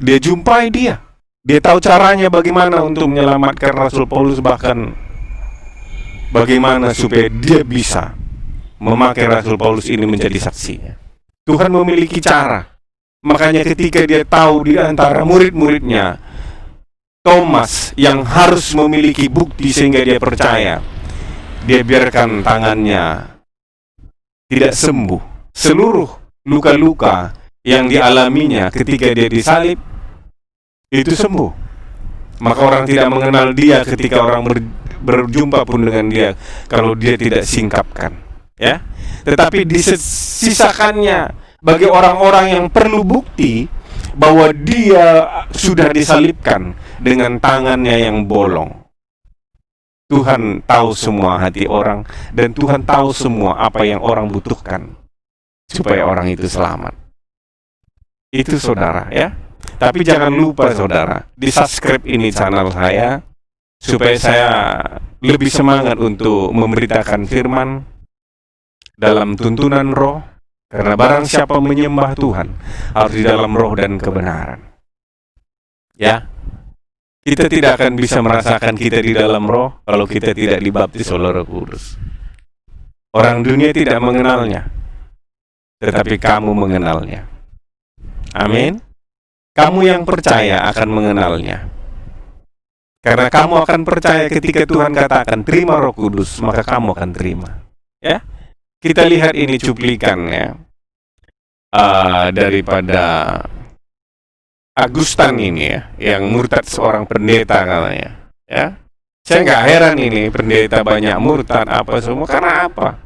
dia jumpai dia tahu caranya bagaimana untuk menyelamatkan Rasul Paulus, bahkan bagaimana supaya dia bisa memakai Rasul Paulus ini menjadi saksinya. Tuhan memiliki cara. Makanya ketika dia tahu di antara murid-muridnya Thomas yang harus memiliki bukti sehingga dia percaya, dia biarkan tangannya tidak sembuh. Seluruh luka-luka yang dialaminya ketika dia disalib itu sembuh. Maka orang tidak mengenal dia ketika orang berjumpa pun dengan dia kalau dia tidak singkapkan, ya. Tetapi disisakannya bagi orang-orang yang perlu bukti bahwa dia sudah disalibkan dengan tangannya yang bolong. Tuhan tahu semua hati orang, dan Tuhan tahu semua apa yang orang butuhkan supaya orang itu selamat. Itu saudara, ya. Tapi jangan lupa saudara, di subscribe ini channel saya, supaya saya lebih semangat untuk memberitakan firman dalam tuntunan roh. Karena barang siapa menyembah Tuhan harus di dalam roh dan kebenaran, ya. Kita tidak akan bisa merasakan kita di dalam roh kalau kita tidak dibaptis oleh Roh Kudus. Orang dunia tidak mengenalnya, tetapi kamu mengenalnya. Amin. Kamu yang percaya akan mengenalnya. Karena kamu akan percaya ketika Tuhan katakan terima Roh Kudus, maka kamu akan terima, ya. Kita lihat ini cuplikannya daripada Agustan ini, ya, yang murtad seorang pendeta katanya, ya. Saya nggak heran ini pendeta banyak murtad apa semua. Karena apa?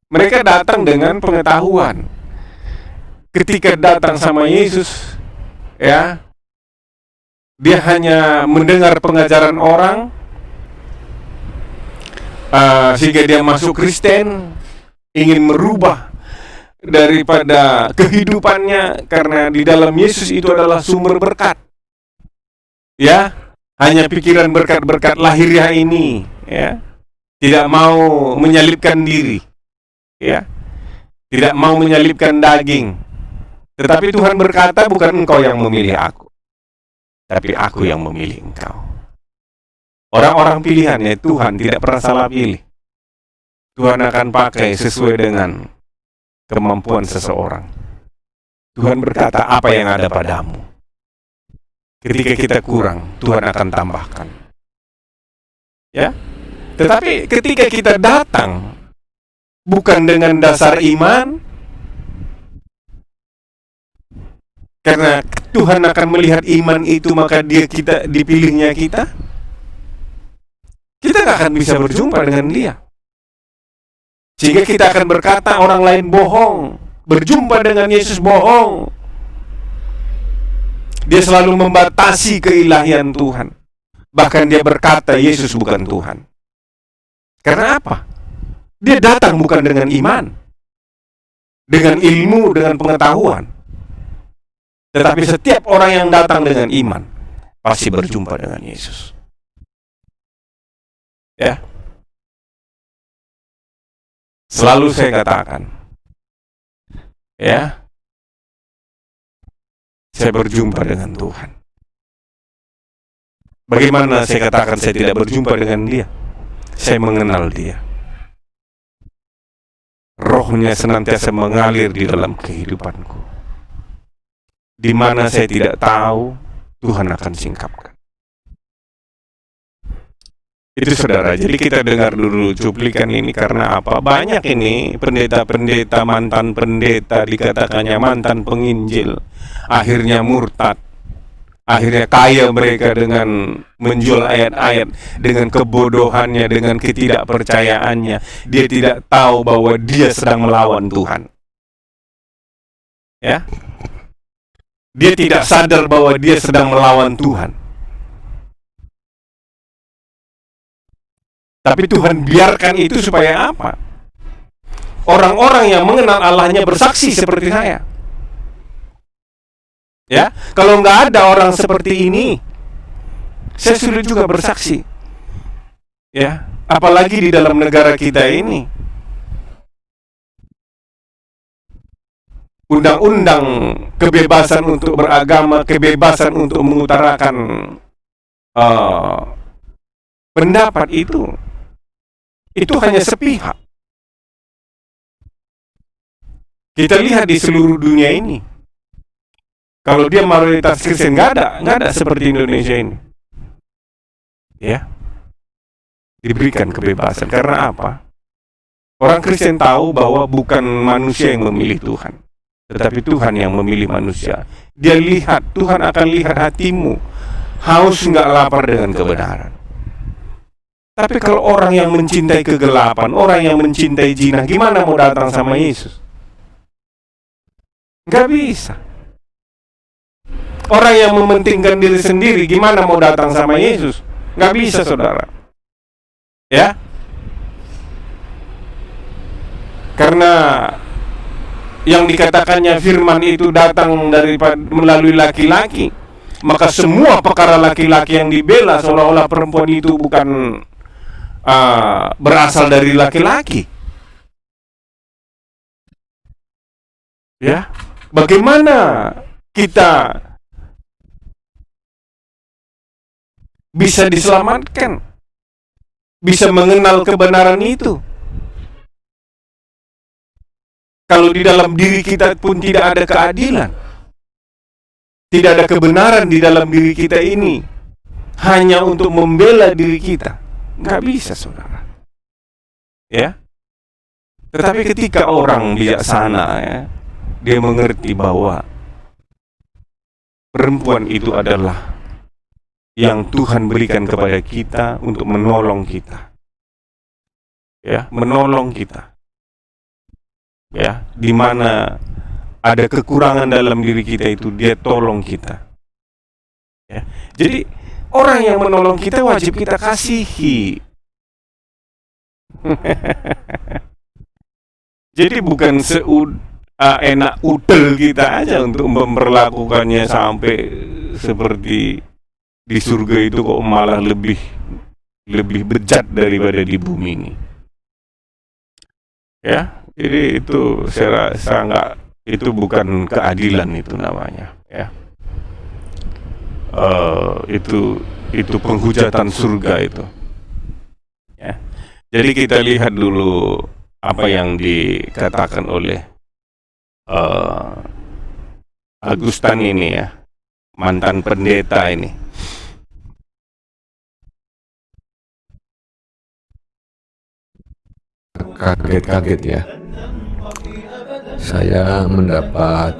Mereka datang dengan pengetahuan. Ketika datang sama Yesus, ya, dia hanya mendengar pengajaran orang, sehingga dia masuk Kristen, ingin merubah daripada kehidupannya, karena di dalam Yesus itu adalah sumber berkat, ya. Hanya pikiran berkat-berkat lahiriah ini, ya. Tidak mau menyalibkan diri, ya. Tidak mau menyalibkan daging. Tetapi Tuhan berkata, bukan engkau yang memilih aku, tapi aku yang memilih engkau. Orang-orang pilihannya Tuhan tidak pernah salah pilih. Tuhan akan pakai sesuai dengan kemampuan seseorang. Tuhan berkata, apa yang ada padamu, Ketika kita kurang, Tuhan akan tambahkan. Ya. Tetapi ketika kita datang bukan dengan dasar iman, karena Tuhan akan melihat iman itu, maka kita dipilihnya kita nggak akan bisa berjumpa dengan Dia. Sehingga kita akan berkata orang lain bohong, berjumpa dengan Yesus bohong. Dia selalu membatasi keilahian Tuhan. Bahkan dia berkata Yesus bukan Tuhan. Karena apa? Dia datang bukan dengan iman, dengan ilmu, dengan pengetahuan. Tetapi setiap orang yang datang dengan iman pasti berjumpa dengan Yesus. Ya. Selalu saya katakan, ya, saya berjumpa dengan Tuhan. Bagaimana saya katakan saya tidak berjumpa dengan Dia? Saya mengenal Dia. Rohnya senantiasa mengalir di dalam kehidupanku. Di mana saya tidak tahu, Tuhan akan singkapkan. Itu saudara, jadi kita dengar dulu cuplikan ini karena apa? Banyak ini pendeta-pendeta, mantan pendeta, dikatakannya mantan penginjil, akhirnya murtad, akhirnya kaya mereka dengan menjual ayat-ayat, dengan kebodohannya, dengan ketidakpercayaannya. Dia tidak tahu bahwa dia sedang melawan Tuhan. Ya, dia tidak sadar bahwa dia sedang melawan Tuhan. Tapi Tuhan biarkan itu supaya apa? Orang-orang yang mengenal Allahnya bersaksi seperti saya. Ya, kalau nggak ada orang seperti ini, saya sulit juga bersaksi. Ya, apalagi di dalam negara kita ini. Undang-undang kebebasan untuk beragama, kebebasan untuk mengutarakan pendapat itu hanya sepihak. Kita lihat di seluruh dunia ini. Kalau dia mayoritas Kristen, nggak ada seperti Indonesia ini. Ya, diberikan kebebasan. Karena apa? Orang Kristen tahu bahwa bukan manusia yang memilih Tuhan, tetapi Tuhan yang memilih manusia. Dia lihat, Tuhan akan lihat hatimu, haus nggak lapar dengan kebenaran. Tapi kalau orang yang mencintai kegelapan, orang yang mencintai zina, gimana mau datang sama Yesus? Nggak bisa. Orang yang mementingkan diri sendiri, gimana mau datang sama Yesus? Nggak bisa, saudara. Ya? Karena yang dikatakannya firman itu datang melalui laki-laki, maka semua perkara laki-laki yang dibela seolah-olah perempuan itu bukan berasal dari laki-laki. Ya, bagaimana kita bisa diselamatkan, bisa mengenal kebenaran itu, kalau di dalam diri kita pun tidak ada keadilan, tidak ada kebenaran di dalam diri kita ini, hanya untuk membela diri kita? Nggak bisa, saudara. Ya. Tetapi ketika orang bijaksana, ya, dia mengerti bahwa perempuan itu adalah yang Tuhan berikan kepada kita untuk menolong kita. Ya, menolong kita. Ya, di mana ada kekurangan dalam diri kita itu, dia tolong kita. Ya. Jadi orang yang menolong kita wajib kita kasihi. Jadi bukan enak udel kita aja untuk memperlakukannya sampai seperti di surga itu kok malah lebih bejat daripada di bumi ini. Ya, jadi itu saya rasa itu bukan keadilan itu namanya. Ya. Itu penghujatan surga itu. Ya. Jadi kita lihat dulu apa yang dikatakan oleh Agustan ini, ya. mantan pendeta ini. Kaget-kaget ya. Saya mendapat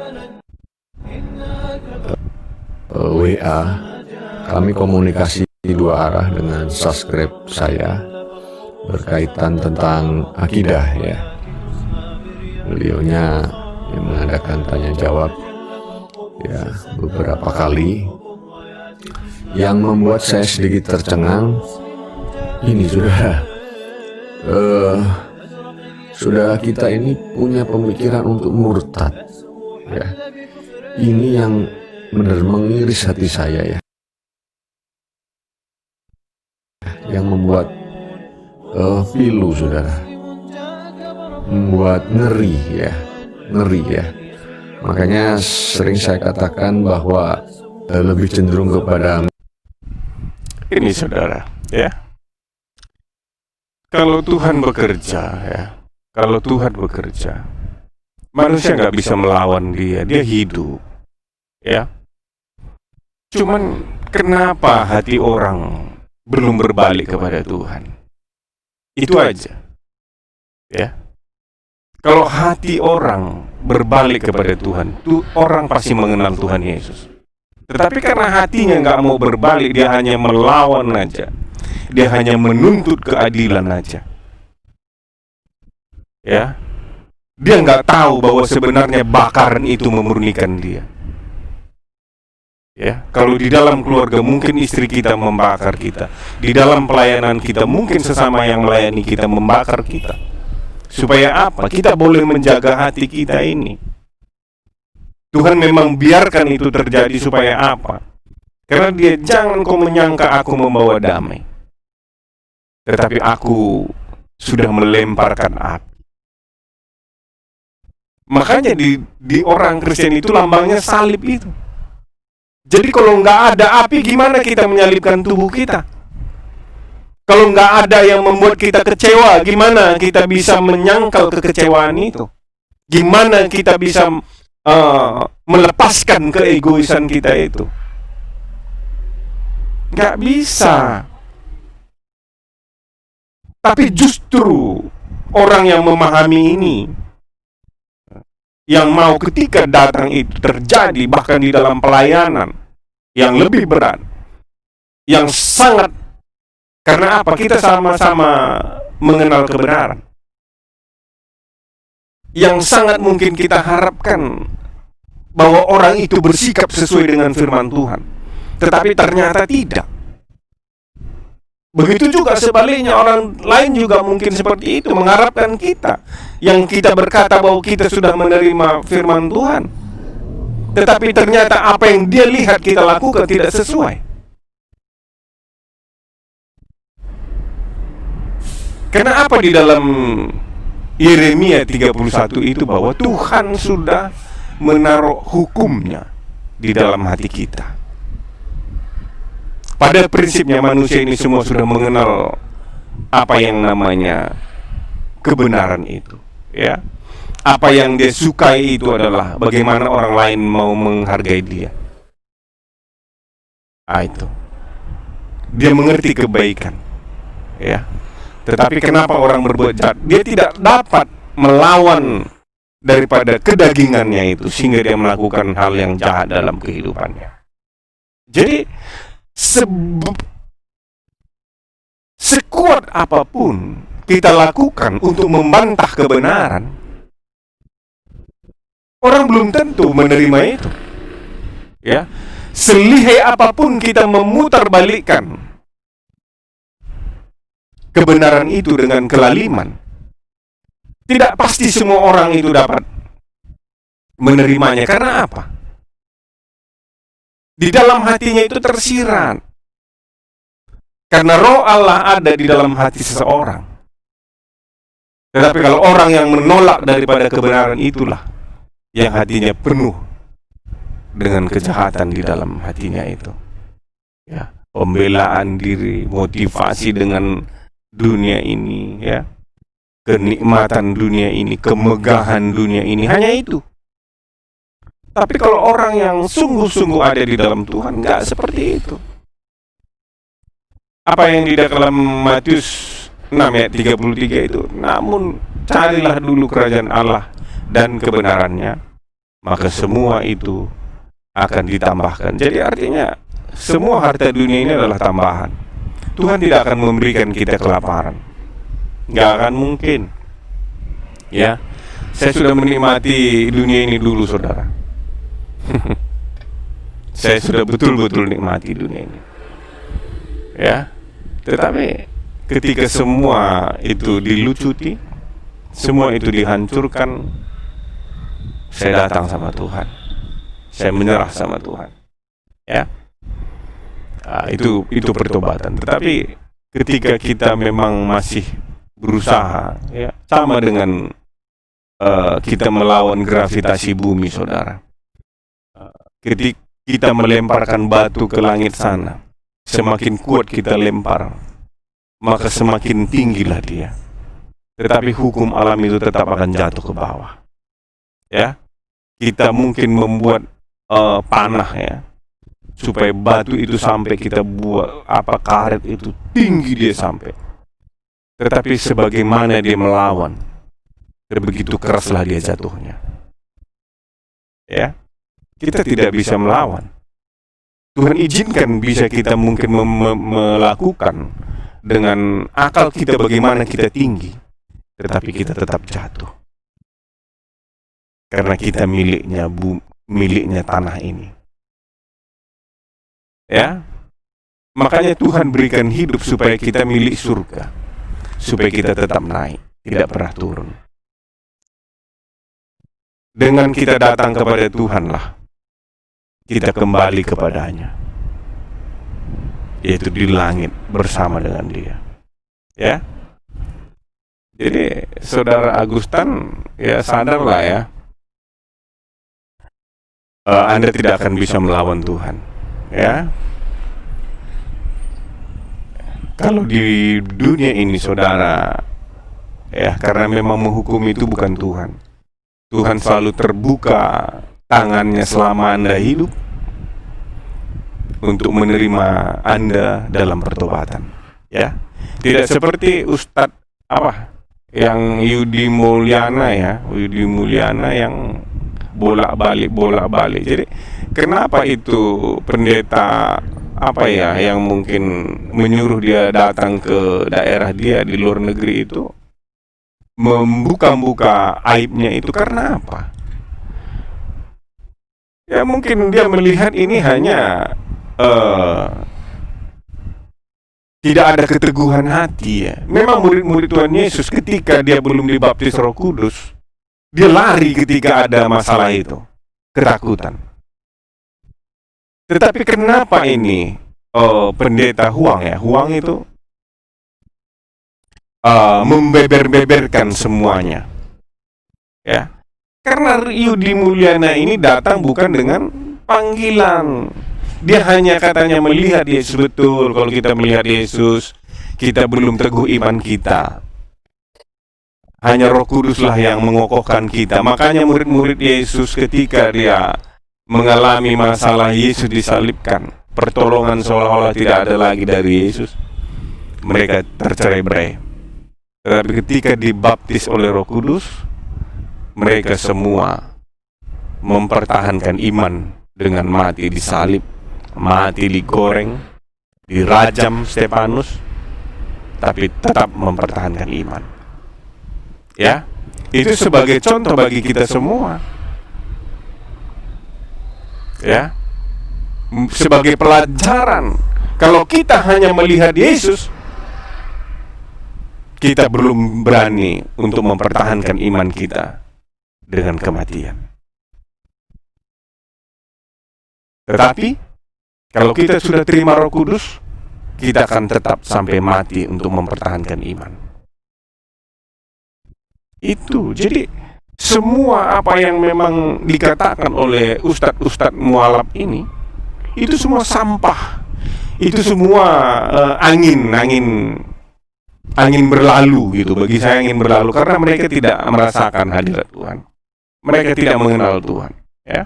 WA. Kami komunikasi dua arah dengan subscribe saya berkaitan tentang akidah ya. Beliaunya yang mengadakan tanya jawab ya beberapa kali, yang membuat saya sedikit tercengang. Ini saudara kita ini punya pemikiran untuk murtad ya. Ini yang benar mengiris hati saya ya, yang membuat pilu saudara, membuat ngeri ya. Makanya sering saya katakan bahwa lebih cenderung kepada Ini saudara ya, kalau Tuhan bekerja ya, kalau Tuhan bekerja, manusia nggak bisa melawan dia, dia hidup ya. Cuman kenapa hati orang belum berbalik kepada Tuhan? Itu aja ya. Kalau hati orang berbalik kepada Tuhan, tuh orang pasti mengenal Tuhan Yesus. Tetapi karena hatinya nggak mau berbalik, dia hanya melawan aja, dia hanya menuntut keadilan aja ya. Dia nggak tahu bahwa sebenarnya bakaran itu memurnikan dia ya. Kalau di dalam keluarga mungkin istri kita membakar kita, di dalam pelayanan kita mungkin sesama yang melayani kita membakar kita. Supaya apa? Kita boleh menjaga hati kita ini. Tuhan memang biarkan itu terjadi supaya apa? Karena dia, jangan kau menyangka aku membawa damai, tetapi aku sudah melemparkan api. Makanya di orang Kristen itu lambangnya salib itu. Jadi kalau nggak ada api, gimana kita menyalibkan tubuh kita? Kalau nggak ada yang membuat kita kecewa, gimana kita bisa menyangkal kekecewaan itu? Gimana kita bisa melepaskan keegoisan kita itu? Nggak bisa. Tapi justru orang yang memahami ini, yang mau ketika datang itu terjadi, bahkan di dalam pelayanan yang lebih berat, yang sangat, karena apa? Kita sama-sama mengenal kebenaran, yang sangat mungkin kita harapkan bahwa orang itu bersikap sesuai dengan firman Tuhan, tetapi ternyata tidak. Begitu juga sebaliknya, orang lain juga mungkin seperti itu, mengharapkan kita, yang kita berkata bahwa kita sudah menerima firman Tuhan, tetapi ternyata apa yang dia lihat kita lakukan tidak sesuai. Karena apa? Di dalam Yeremia 31 itu bahwa Tuhan sudah menaruh hukumnya di dalam hati kita. Pada prinsipnya manusia ini semua sudah mengenal apa yang namanya kebenaran itu ya. Apa yang dia sukai itu adalah bagaimana orang lain mau menghargai dia. Itu dia mengerti kebaikan ya. Tetapi kenapa orang berbuat jahat? Dia tidak dapat melawan daripada kedagingannya itu, sehingga dia melakukan hal yang jahat dalam kehidupannya. Jadi sekuat apapun kita lakukan untuk membantah kebenaran, orang belum tentu menerima itu ya. Selihai apapun kita memutarbalikkan kebenaran itu dengan kelaliman, tidak pasti semua orang itu dapat menerimanya. Karena apa? Di dalam hatinya itu tersirat. Karena roh Allah ada di dalam hati seseorang. Tetapi kalau orang yang menolak daripada kebenaran, itulah yang hatinya penuh dengan kejahatan di dalam hatinya itu ya. Pembelaan diri, motivasi dengan dunia ini ya, kenikmatan dunia ini, kemegahan dunia ini, hanya itu. Tapi kalau orang yang sungguh-sungguh ada di dalam Tuhan, nggak seperti itu. Apa yang di dalam Matius 6 ayat 33 itu, namun carilah dulu kerajaan Allah dan kebenarannya, maka semua itu akan ditambahkan. Jadi artinya semua harta dunia ini adalah tambahan. Tuhan tidak akan memberikan kita kelaparan, nggak akan mungkin. Ya, saya sudah menikmati dunia ini dulu, saudara. Saya sudah betul-betul nikmati dunia ini. Ya, tetapi ketika semua itu dilucuti, semua itu dihancurkan, saya datang sama Tuhan. Saya menyerah sama Tuhan. Ya. Itu pertobatan. Tetapi ketika kita memang masih berusaha, ya, sama dengan kita melawan gravitasi bumi, saudara. Ketika kita melemparkan batu ke langit sana, semakin kuat kita lempar, maka semakin tinggilah dia. Tetapi hukum alam itu tetap akan jatuh ke bawah. Ya, kita mungkin membuat panah, ya, supaya batu itu sampai kita buat karet itu tinggi dia sampai. Tetapi sebagaimana dia melawan, begitu keraslah dia jatuhnya. Ya, kita tidak bisa melawan. Tuhan izinkan bisa kita mungkin melakukan dengan akal kita bagaimana kita tinggi, tetapi kita tetap jatuh. Karena kita miliknya tanah ini. Ya, makanya Tuhan berikan hidup supaya kita milik surga, supaya kita tetap naik, tidak pernah turun. Dengan kita datang kepada Tuhanlah, kita kembali kepadanya, yaitu di langit bersama dengan Dia. Ya, jadi saudara Agustan, ya sadarlah ya, Anda tidak akan bisa melawan Tuhan. Ya, kalau di dunia ini, saudara, ya, karena memang menghukum itu bukan Tuhan. Tuhan selalu terbuka tangannya selama Anda hidup untuk menerima Anda dalam pertobatan. Ya, tidak seperti Ustadz yang Yudi Mulyana, ya, Yudi Mulyana yang bolak-balik. Jadi kenapa itu pendeta yang mungkin menyuruh dia datang ke daerah dia di luar negeri itu membuka aibnya itu karena apa? Ya mungkin dia melihat ini hanya tidak ada keteguhan hati, ya. Memang murid-murid Tuhan Yesus ketika dia belum dibaptis Roh Kudus, dia lari ketika ada masalah itu, ketakutan. Tetapi kenapa ini pendeta Huang itu membeber-beberkan semuanya? Ya, karena Yudi Mulyana ini datang bukan dengan panggilan. Dia hanya katanya melihat Yesus. Betul, kalau kita melihat Yesus, kita belum teguh iman kita. Hanya Roh Kuduslah yang mengokohkan kita. Makanya murid-murid Yesus ketika dia mengalami masalah Yesus disalibkan, pertolongan seolah-olah tidak ada lagi dari Yesus, mereka tercerai-berai. Tetapi ketika dibaptis oleh Roh Kudus, mereka semua mempertahankan iman dengan mati disalib, mati digoreng, dirajam Stefanus, tapi tetap mempertahankan iman. Ya, itu sebagai contoh bagi kita semua. Ya, sebagai pelajaran. Kalau kita hanya melihat Yesus, kita belum berani untuk mempertahankan iman kita dengan kematian. Tetapi kalau kita sudah terima Roh Kudus, kita akan tetap sampai mati untuk mempertahankan iman. Itu, jadi semua apa yang memang dikatakan oleh ustadz-ustadz mualaf ini, itu semua sampah. Itu semua angin berlalu gitu. Bagi saya angin berlalu karena mereka tidak merasakan hadirat Tuhan. Mereka tidak mengenal Tuhan, ya.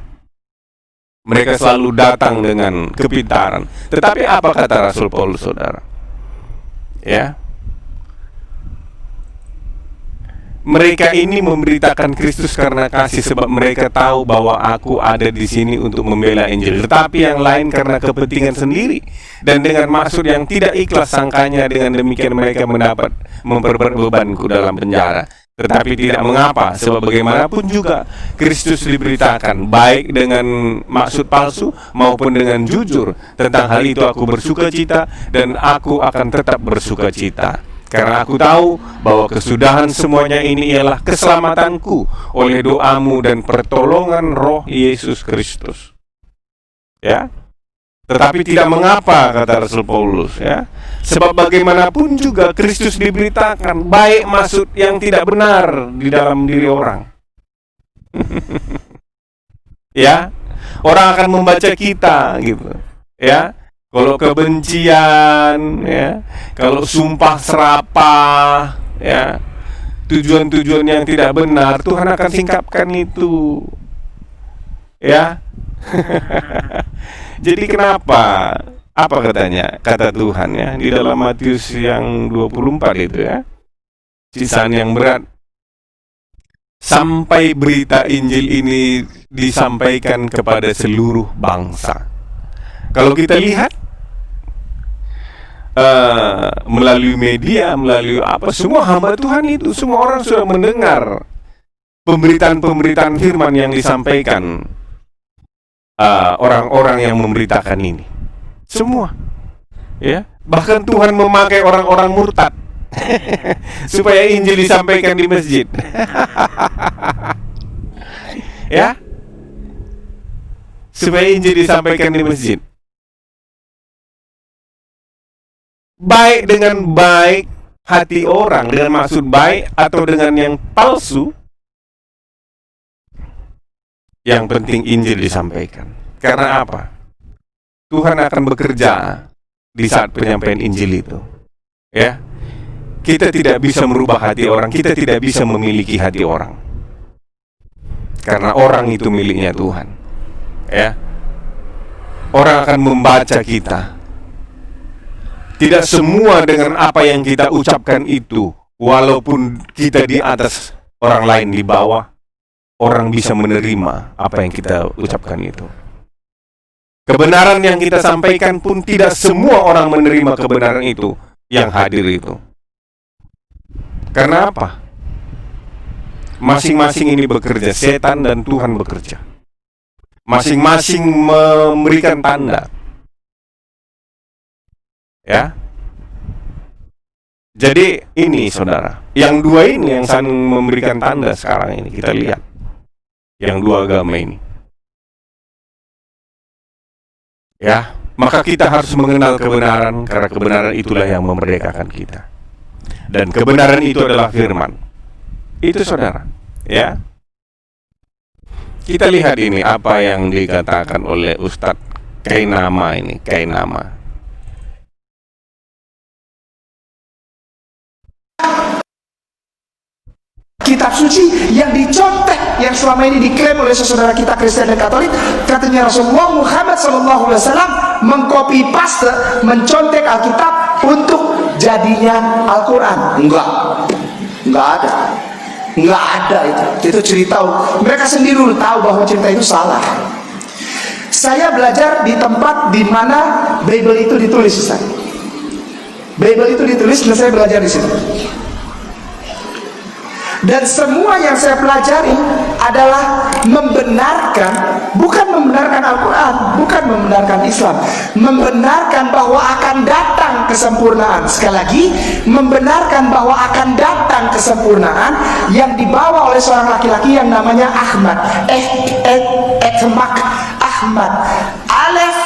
Mereka selalu datang dengan kepintaran. Tetapi apa kata Rasul Paulus, saudara? Ya, mereka ini memberitakan Kristus karena kasih, sebab mereka tahu bahwa aku ada di sini untuk membela Injil. Tetapi yang lain karena kepentingan sendiri dan dengan maksud yang tidak ikhlas sangkanya. Dengan demikian mereka mendapat memperberat bebanku dalam penjara. Tetapi tidak mengapa, sebab bagaimanapun juga Kristus diberitakan, baik dengan maksud palsu maupun dengan jujur. Tentang hal itu aku bersuka cita, dan aku akan tetap bersuka cita. Karena aku tahu bahwa kesudahan semuanya ini ialah keselamatanku oleh doamu dan pertolongan Roh Yesus Kristus. Ya, tetapi tidak mengapa, kata Rasul Paulus, ya, sebab bagaimanapun juga Kristus diberitakan, baik maksud yang tidak benar di dalam diri orang. Ya, orang akan membaca kita, gitu, ya. Kalau kebencian, ya, kalau sumpah serapah, ya, tujuan-tujuan yang tidak benar, Tuhan akan singkapkan itu, ya. Jadi kenapa? Apa katanya? Kata Tuhan, ya, di dalam Matius yang 24 itu, ya, sisaan yang berat. Sampai berita Injil ini disampaikan kepada seluruh bangsa. Kalau kita lihat melalui media, melalui apa, semua hamba Tuhan itu, semua orang sudah mendengar pemberitaan-pemberitaan firman yang disampaikan orang-orang yang memberitakan ini. Semua, ya, bahkan Tuhan memakai orang-orang murtad supaya Injil disampaikan di masjid. Ya, supaya Injil disampaikan di masjid. Baik dengan baik hati orang, dengan maksud baik atau dengan yang palsu, yang penting Injil disampaikan. Karena apa? Tuhan akan bekerja di saat penyampaian Injil itu, ya. Kita tidak bisa merubah hati orang, kita tidak bisa memiliki hati orang, karena orang itu miliknya Tuhan, ya. Orang akan membaca kita. Tidak semua dengan apa yang kita ucapkan itu, walaupun kita di atas, orang lain di bawah, orang bisa menerima apa yang kita ucapkan itu. Kebenaran yang kita sampaikan pun tidak semua orang menerima kebenaran itu yang hadir itu. Karena apa? Masing-masing ini bekerja, setan dan Tuhan bekerja. Masing-masing memberikan tanda. Ya. Jadi ini, saudara, yang dua ini yang saling memberikan tanda sekarang ini, kita lihat. Yang dua agama ini. Ya, maka kita harus mengenal kebenaran, karena kebenaran itulah yang memerdekakan kita. Dan kebenaran itu adalah firman. Itu, saudara, ya. Kita lihat ini apa yang dikatakan oleh Ustadz Kainama ini, Kainama. Kitab suci yang dicontek, yang selama ini diklaim oleh saudara kita Kristen dan Katolik, katanya Rasulullah Muhammad SAW mengcopy paste, mencontek Alkitab untuk jadinya Al-Quran. Enggak ada itu cerita. Mereka sendiri tahu bahwa cerita itu salah. Saya belajar di tempat di mana Bible itu ditulis, Ustaz. Bible itu ditulis dan saya belajar di situ. Dan semua yang saya pelajari adalah membenarkan, bukan membenarkan Al-Quran, bukan membenarkan Islam, membenarkan bahwa akan datang kesempurnaan. Sekali lagi, membenarkan bahwa akan datang kesempurnaan yang dibawa oleh seorang laki-laki yang namanya Ahmad. Ahmad. Alef,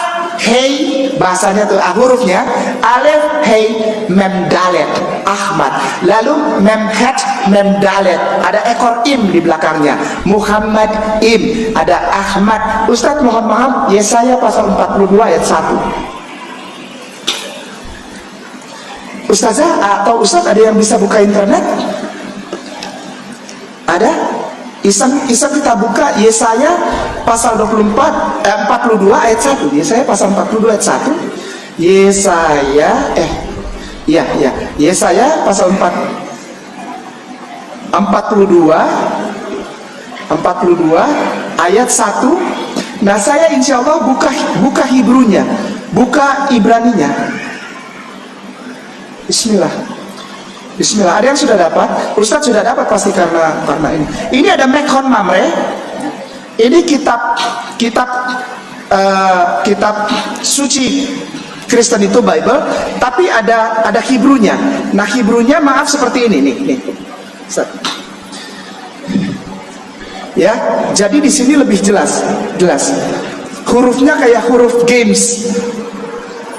hei, bahasanya tuh hurufnya alef, hei, mem, dalet. Ahmad. Lalu mem, het, mem, dalet. Ada ekor im di belakangnya. Muhammad im. Ada Ahmad. Ustadz mohon maaf, Yesaya pasal 42 ayat 1. Ustazah atau Ustadz ada yang bisa buka internet? Ada? Iseng kita buka Yesaya pasal 24 42 ayat 1. Yesaya pasal 42 ayat 1. Yesaya pasal 42 ayat 1. Nah, saya insya Allah buka Hebrunya, buka Ibraninya. Bismillah. Ada yang sudah dapat? Ustadz sudah dapat pasti karena ini. Ini ada Mekhon Mamre. Ini kitab suci Kristen itu Bible, tapi ada Hebrunya. Nah, Hebrunya maaf seperti ini nih. Ya, jadi di sini lebih jelas. Hurufnya kayak huruf games.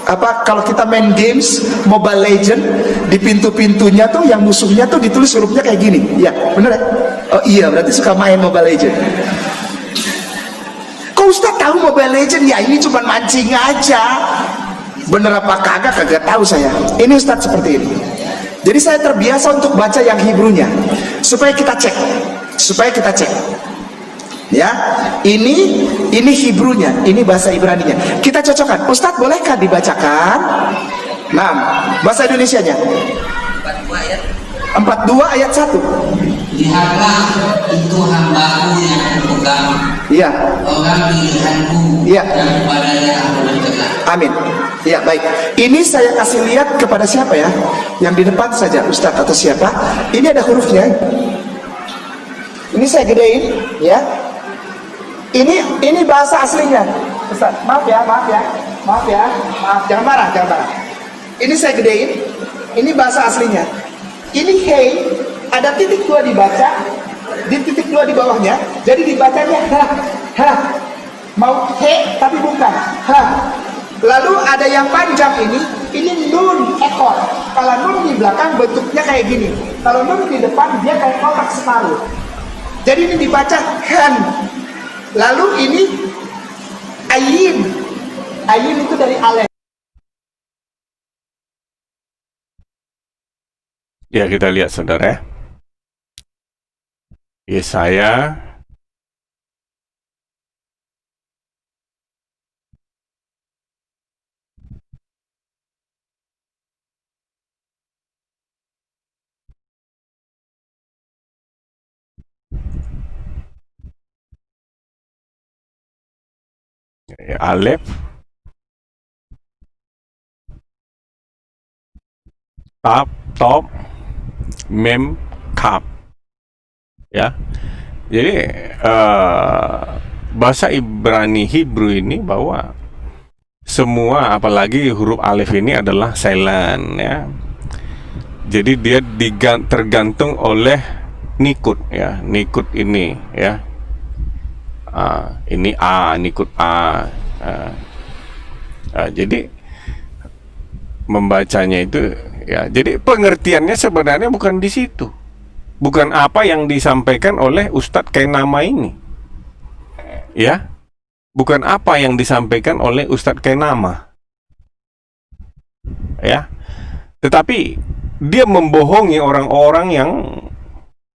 Apa kalau kita main games Mobile Legend, di pintu-pintunya tuh yang musuhnya tuh ditulis hurufnya kayak gini. Ya, bener ya? Oh iya, berarti suka main Mobile Legend. Kok Ustaz tahu Mobile Legend? Ya ini cuma mancing aja. Bener apa kagak tahu saya. Ini Ustaz seperti ini. Jadi saya terbiasa untuk baca yang Hebrunya supaya kita cek. Ya, ini Hebrunya, ini bahasa Ibraninya. Kita cocokkan. Ustadz bolehkah dibacakan? Nah, bahasa Indonesianya 42 ayat 1. Lihatlah itu hambaku yang kupegang, Iya. orang pilihanku, Iya. dan kepadanya aku berkenan. Amin. Ya, baik. Ini saya kasih lihat kepada siapa ya? Yang di depan saja, Ustadz atau siapa? Ini ada hurufnya. Ini saya gedein, ya. Ini bahasa aslinya, Ustaz. Maaf, jangan marah. Ini saya gedein. Ini bahasa aslinya. Ini hey, ada titik 2 dibaca, di titik 2 di bawahnya. Jadi dibacanya ha. Mau he tapi bukan ha. Lalu ada yang panjang ini nun ekor. Kalau nun di belakang bentuknya kayak gini. Kalau nun di depan dia kayak kotak separuh. Jadi ini dibaca han. Lalu ini ayin itu dari alef. Ya, kita lihat saudara. Yesaya Alef, Tap, Top, Mem, Kap. Ya, jadi bahasa Ibrani Hebrew ini bahwa semua apalagi huruf alif ini adalah silent ya. Jadi dia tergantung oleh nikut ya, nikut ini ya. Ini A, nikut A. Jadi membacanya itu ya. Jadi pengertiannya sebenarnya bukan di situ. Bukan apa yang disampaikan oleh Ustadz Kainama ini. Ya. Bukan apa yang disampaikan oleh Ustadz Kainama. Ya. Tetapi dia membohongi orang-orang yang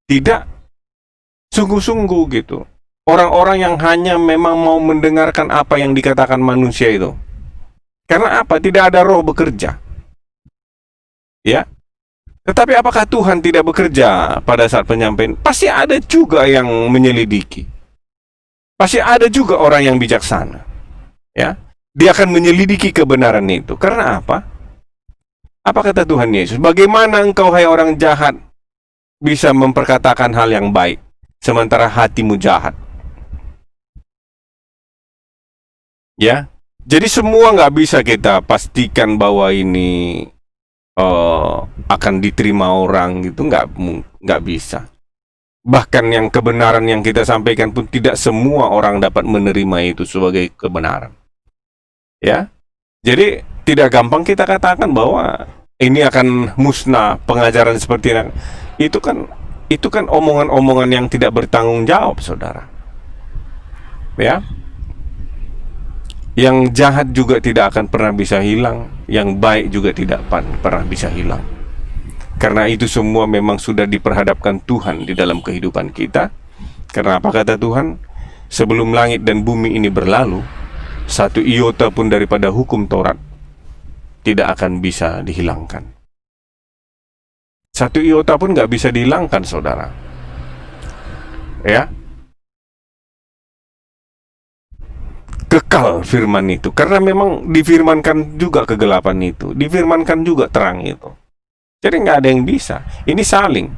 tidak sungguh-sungguh gitu. Orang-orang yang hanya memang mau mendengarkan apa yang dikatakan manusia itu. Karena apa? Tidak ada roh bekerja. Ya. Tetapi apakah Tuhan tidak bekerja pada saat penyampaian? Pasti ada juga yang menyelidiki. Pasti ada juga orang yang bijaksana. Ya. Dia akan menyelidiki kebenaran itu. Karena apa? Apa kata Tuhan Yesus? Bagaimana engkau hai orang jahat bisa memperkatakan hal yang baik sementara hatimu jahat? Ya. Jadi semua nggak bisa kita pastikan bahwa ini akan diterima orang gitu, nggak bisa. Bahkan yang kebenaran yang kita sampaikan pun tidak semua orang dapat menerima itu sebagai kebenaran. Ya, jadi tidak gampang kita katakan bahwa ini akan musnah pengajaran seperti ini. Itu kan omongan-omongan yang tidak bertanggung jawab, saudara. Ya. Yang jahat juga tidak akan pernah bisa hilang, yang baik juga tidak pernah bisa hilang. Karena itu semua memang sudah diperhadapkan Tuhan di dalam kehidupan kita. Karena apa kata Tuhan? sebelum langit dan bumi ini berlalu, satu iota pun daripada hukum Taurat tidak akan bisa dihilangkan. Satu iota pun nggak bisa dihilangkan, saudara. Ya, kekal firman itu, karena memang difirmankan juga kegelapan itu, difirmankan juga terang itu. Jadi nggak ada yang bisa. Ini saling.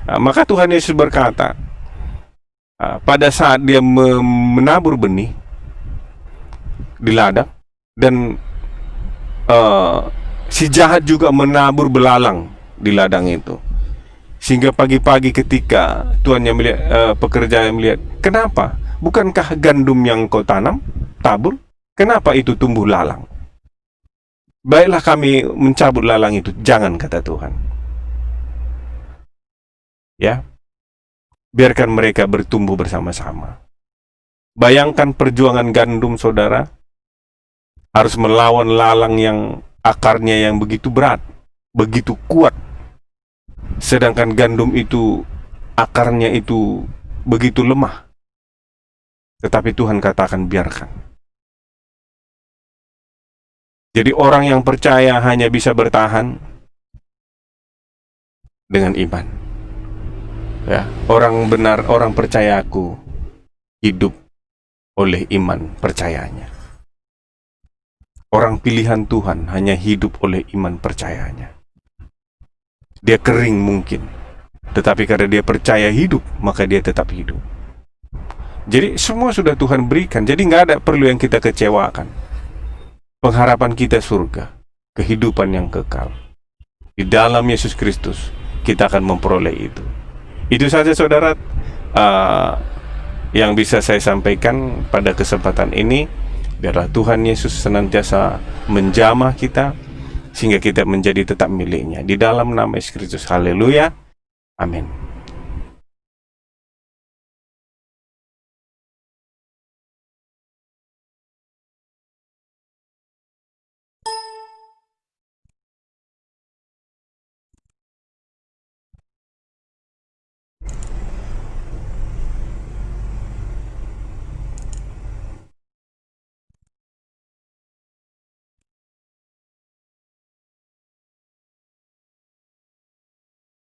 Maka Tuhan Yesus berkata, pada saat dia menabur benih di ladang, dan si jahat juga menabur belalang di ladang itu, sehingga pagi-pagi ketika tuannya melihat, pekerja melihat, kenapa? Bukankah gandum yang kau tanam, tabur, kenapa itu tumbuh lalang? Baiklah kami mencabut lalang itu. Jangan, kata Tuhan. Ya, biarkan mereka bertumbuh bersama-sama. Bayangkan perjuangan gandum, saudara, harus melawan lalang yang akarnya yang begitu berat, begitu kuat. Sedangkan gandum itu, akarnya itu begitu lemah. Tetapi Tuhan katakan biarkan. Jadi orang yang percaya hanya bisa bertahan dengan iman. Ya, orang benar, orang percaya aku hidup oleh iman percayanya. Orang pilihan Tuhan hanya hidup oleh iman percayanya. Dia kering mungkin, tetapi karena dia percaya hidup, maka dia tetap hidup. Jadi semua sudah Tuhan berikan. Jadi nggak ada perlu yang kita kecewakan. Pengharapan kita surga, kehidupan yang kekal. Di dalam Yesus Kristus kita akan memperoleh itu. Itu saja, saudara, yang bisa saya sampaikan pada kesempatan ini. Biarlah Tuhan Yesus senantiasa menjamah kita, sehingga kita menjadi tetap miliknya. Di dalam nama Yesus Kristus. Haleluya. Amin.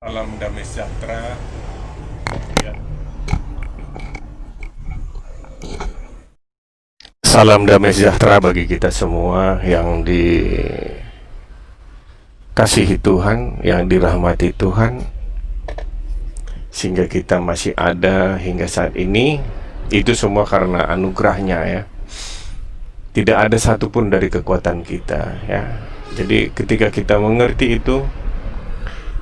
Salam damai sejahtera. Ya. Salam damai sejahtera bagi kita semua yang dikasihi Tuhan, yang dirahmati Tuhan, sehingga kita masih ada hingga saat ini. Itu semua karena anugerahnya, ya. Tidak ada satupun dari kekuatan kita, ya. Jadi ketika kita mengerti itu,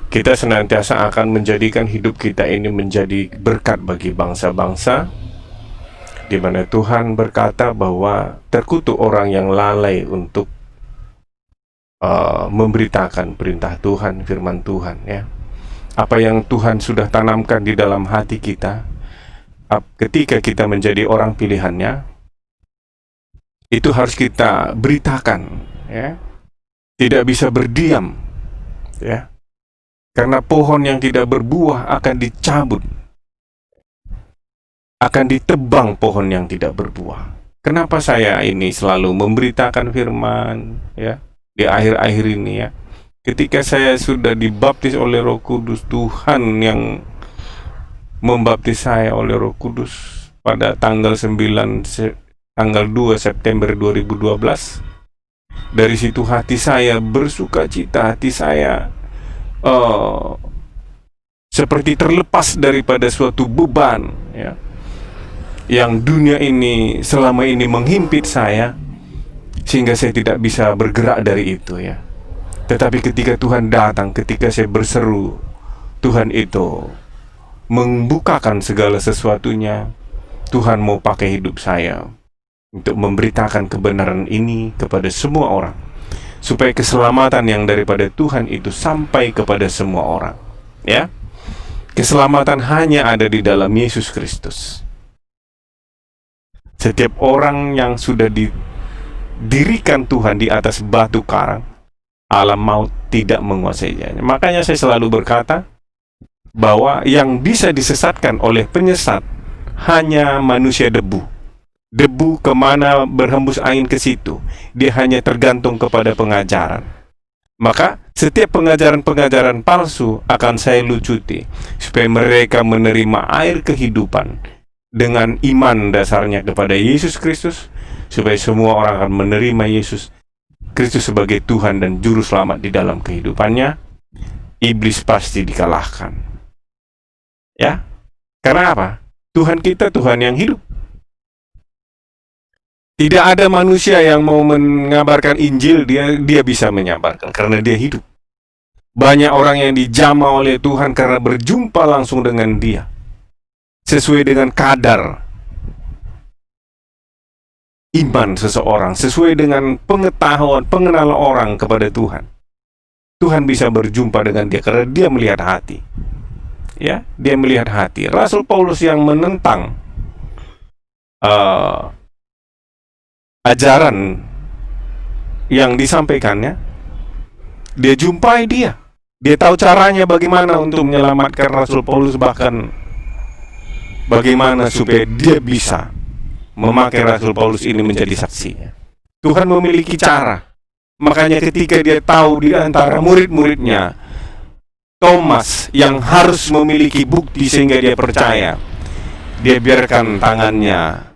kita senantiasa akan menjadikan hidup kita ini menjadi berkat bagi bangsa-bangsa, di mana Tuhan berkata bahwa terkutuk orang yang lalai untuk memberitakan perintah Tuhan, firman Tuhan, ya. Apa yang Tuhan sudah tanamkan di dalam hati kita, ketika kita menjadi orang pilihannya, itu harus kita beritakan, ya. Tidak bisa berdiam, ya. Karena pohon yang tidak berbuah akan dicabut, akan ditebang pohon yang tidak berbuah. Kenapa saya ini selalu memberitakan firman, ya, di akhir-akhir ini, ya? Ketika saya sudah dibaptis oleh Roh Kudus, Tuhan yang membaptis saya oleh Roh Kudus pada tanggal 2 September 2012. Dari situ hati saya bersuka cita, hati saya seperti terlepas daripada suatu beban, ya, yang dunia ini selama ini menghimpit saya, sehingga saya tidak bisa bergerak dari itu, ya. Tetapi ketika Tuhan datang, ketika saya berseru, Tuhan itu membukakan segala sesuatunya. Tuhan mau pakai hidup saya untuk memberitakan kebenaran ini kepada semua orang, supaya keselamatan yang daripada Tuhan itu sampai kepada semua orang, ya. Keselamatan hanya ada di dalam Yesus Kristus. Setiap orang yang sudah didirikan Tuhan di atas batu karang, alam maut tidak menguasainya. Makanya saya selalu berkata bahwa yang bisa disesatkan oleh penyesat hanya manusia debu. Debu kemana berhembus angin ke situ. Dia hanya tergantung kepada pengajaran. Maka setiap pengajaran-pengajaran palsu akan saya lucuti supaya mereka menerima air kehidupan dengan iman dasarnya kepada Yesus Kristus, supaya semua orang akan menerima Yesus Kristus sebagai Tuhan dan Juru Selamat di dalam kehidupannya. Iblis pasti dikalahkan. Ya, karena apa? Tuhan kita Tuhan yang hidup. Tidak ada manusia yang mau mengabarkan Injil, dia bisa menyabarkan karena dia hidup. Banyak orang yang dijamah oleh Tuhan karena berjumpa langsung dengan dia, sesuai dengan kadar iman seseorang, sesuai dengan pengetahuan, pengenalan orang kepada Tuhan. Tuhan bisa berjumpa dengan dia karena dia melihat hati. Ya, dia melihat hati. Rasul Paulus yang menentang ajaran yang disampaikannya, dia jumpai dia. Dia tahu caranya bagaimana untuk menyelamatkan Rasul Paulus, bahkan bagaimana supaya dia bisa memakai Rasul Paulus ini menjadi saksinya. Tuhan memiliki cara. Makanya ketika dia tahu di antara murid-muridnya Thomas yang harus memiliki bukti sehingga dia percaya, dia biarkan tangannya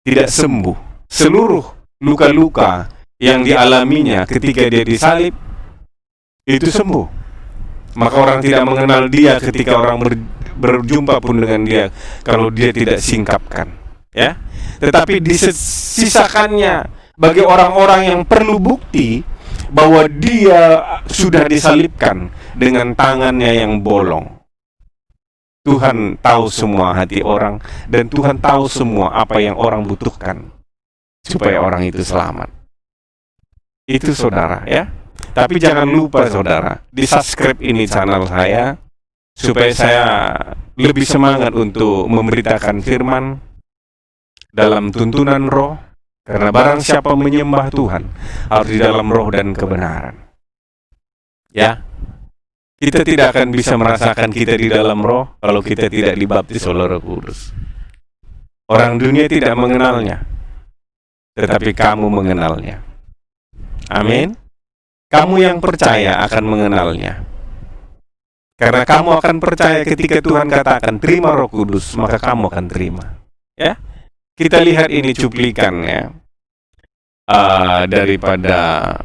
tidak sembuh. Seluruh luka-luka yang dialaminya ketika dia disalib itu sembuh. Maka orang tidak mengenal dia ketika orang berjumpa pun dengan dia kalau dia tidak singkapkan, ya. Tetapi disisakannya bagi orang-orang yang perlu bukti bahwa dia sudah disalibkan dengan tangannya yang bolong. Tuhan tahu semua hati orang dan Tuhan tahu semua apa yang orang butuhkan supaya orang itu selamat. Itu saudara, ya. Tapi jangan lupa saudara, di subscribe ini channel saya supaya saya lebih semangat untuk memberitakan firman dalam tuntunan roh. Karena barang siapa menyembah Tuhan harus di dalam roh dan kebenaran. Ya, kita tidak akan bisa merasakan kita di dalam roh kalau kita tidak dibaptis oleh Roh Kudus. Orang dunia tidak mengenalnya, tetapi kamu mengenalnya. Amin. Kamu yang percaya akan mengenalnya. Karena kamu akan percaya ketika Tuhan katakan terima Roh Kudus, maka kamu akan terima. Ya, kita lihat ini cuplikannya daripada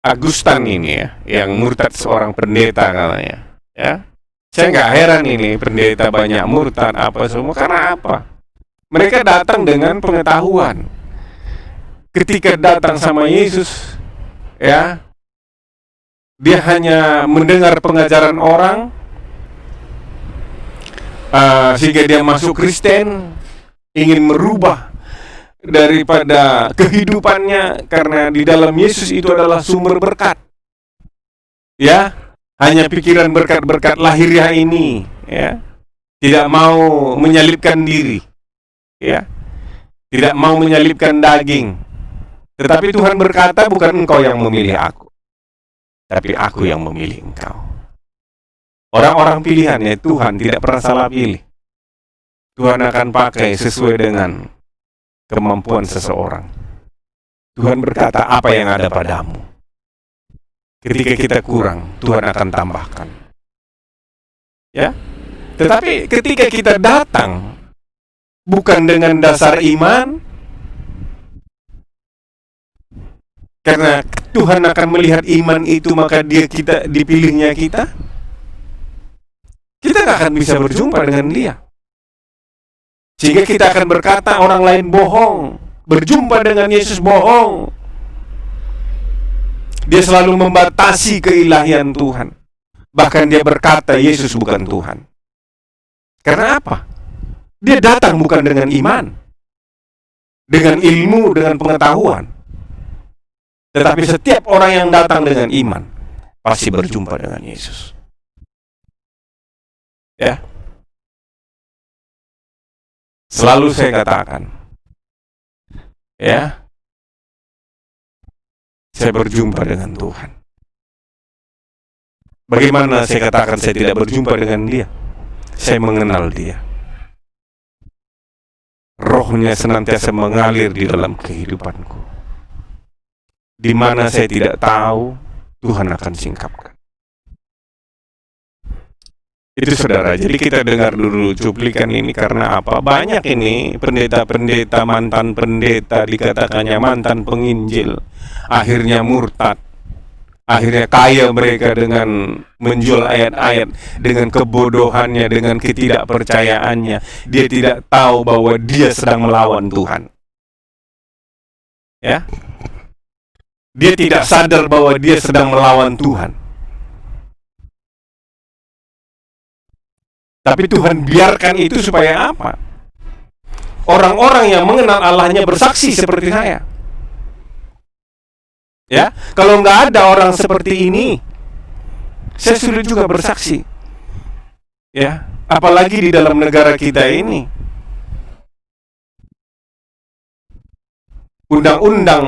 Agustan ini ya, yang murtad seorang pendeta katanya. Ya, saya nggak heran ini pendeta banyak murtad apa semua. Karena apa? Mereka datang dengan pengetahuan. Ketika datang sama Yesus, ya, dia hanya mendengar pengajaran orang sehingga dia masuk Kristen, ingin merubah daripada kehidupannya karena di dalam Yesus itu adalah sumber berkat. Ya, hanya pikiran berkat-berkat lahiriah ini, ya. Tidak mau menyalibkan diri, ya. Tidak mau menyalibkan daging. Tetapi Tuhan berkata, bukan engkau yang memilih aku, tapi aku yang memilih engkau. Orang-orang pilihannya Tuhan tidak pernah salah pilih. Tuhan akan pakai sesuai dengan kemampuan seseorang. Tuhan berkata, apa yang ada padamu. Ketika kita kurang, Tuhan akan tambahkan. Ya, tetapi ketika kita datang bukan dengan dasar iman, karena Tuhan akan melihat iman itu, maka kita dipilihnya kita nggak akan bisa berjumpa dengan dia. Sehingga kita akan berkata orang lain bohong, berjumpa dengan Yesus bohong. Dia selalu membatasi keilahian Tuhan. Bahkan dia berkata Yesus bukan Tuhan. Karena apa? Dia datang bukan dengan iman, dengan ilmu, dengan pengetahuan. Tetapi setiap orang yang datang dengan iman pasti berjumpa dengan Yesus. Ya. Selalu saya katakan, ya, saya berjumpa dengan Tuhan. Bagaimana saya katakan saya tidak berjumpa dengan dia? Saya mengenal dia. rohnya senantiasa mengalir di dalam kehidupanku. Di mana saya tidak tahu, Tuhan akan singkapkan. Itu saudara, jadi kita dengar dulu cuplikan ini karena apa? Banyak ini pendeta-pendeta, mantan pendeta, dikatakannya mantan penginjil, akhirnya murtad. Akhirnya kaya mereka dengan menjual ayat-ayat, dengan kebodohannya, dengan ketidakpercayaannya. Dia tidak tahu bahwa dia sedang melawan Tuhan. Ya, dia tidak sadar bahwa dia sedang melawan Tuhan. Tapi Tuhan biarkan itu supaya apa? Orang-orang yang mengenal Allahnya bersaksi seperti saya. Ya, kalau nggak ada orang seperti ini, saya sulit juga bersaksi. Ya, apalagi di dalam negara kita ini. Undang-undang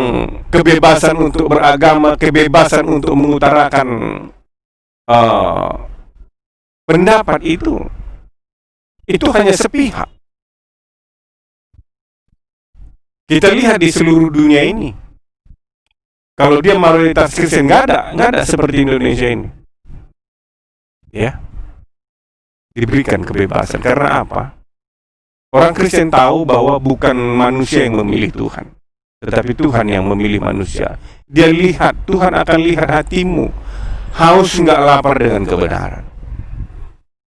kebebasan untuk beragama, kebebasan untuk mengutarakan pendapat itu hanya sepihak. Kita lihat di seluruh dunia ini. Kalau dia mayoritas Kristen, nggak ada seperti Indonesia ini. Ya, diberikan kebebasan. Karena apa? Orang Kristen tahu bahwa bukan manusia yang memilih Tuhan, tetapi Tuhan yang memilih manusia. Dia lihat, Tuhan akan lihat hatimu, haus nggak lapar dengan kebenaran.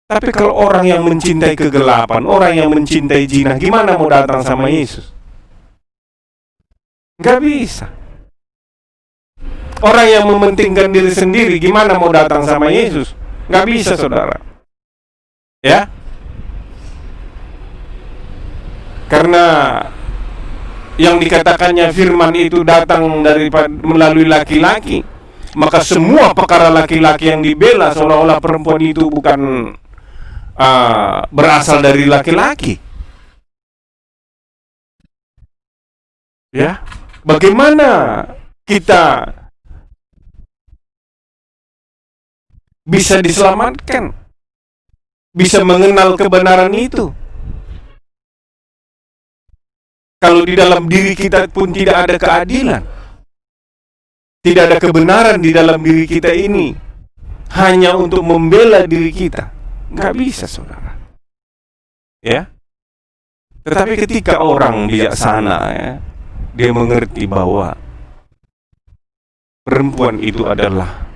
Tapi kalau orang yang mencintai kegelapan, orang yang mencintai zina, gimana mau datang sama Yesus? Nggak bisa. Orang yang mementingkan diri sendiri, gimana mau datang sama Yesus? Nggak bisa, saudara. Ya? Karena yang dikatakannya firman itu datang melalui laki-laki, maka semua perkara laki-laki yang dibela seolah-olah perempuan itu bukan berasal dari laki-laki. Ya? Bagaimana kita bisa diselamatkan, bisa mengenal kebenaran itu, kalau di dalam diri kita pun tidak ada keadilan, tidak ada kebenaran di dalam diri kita ini, hanya untuk membela diri kita? Nggak bisa, saudara. Ya. Tetapi ketika orang bijaksana, ya, dia mengerti bahwa perempuan itu adalah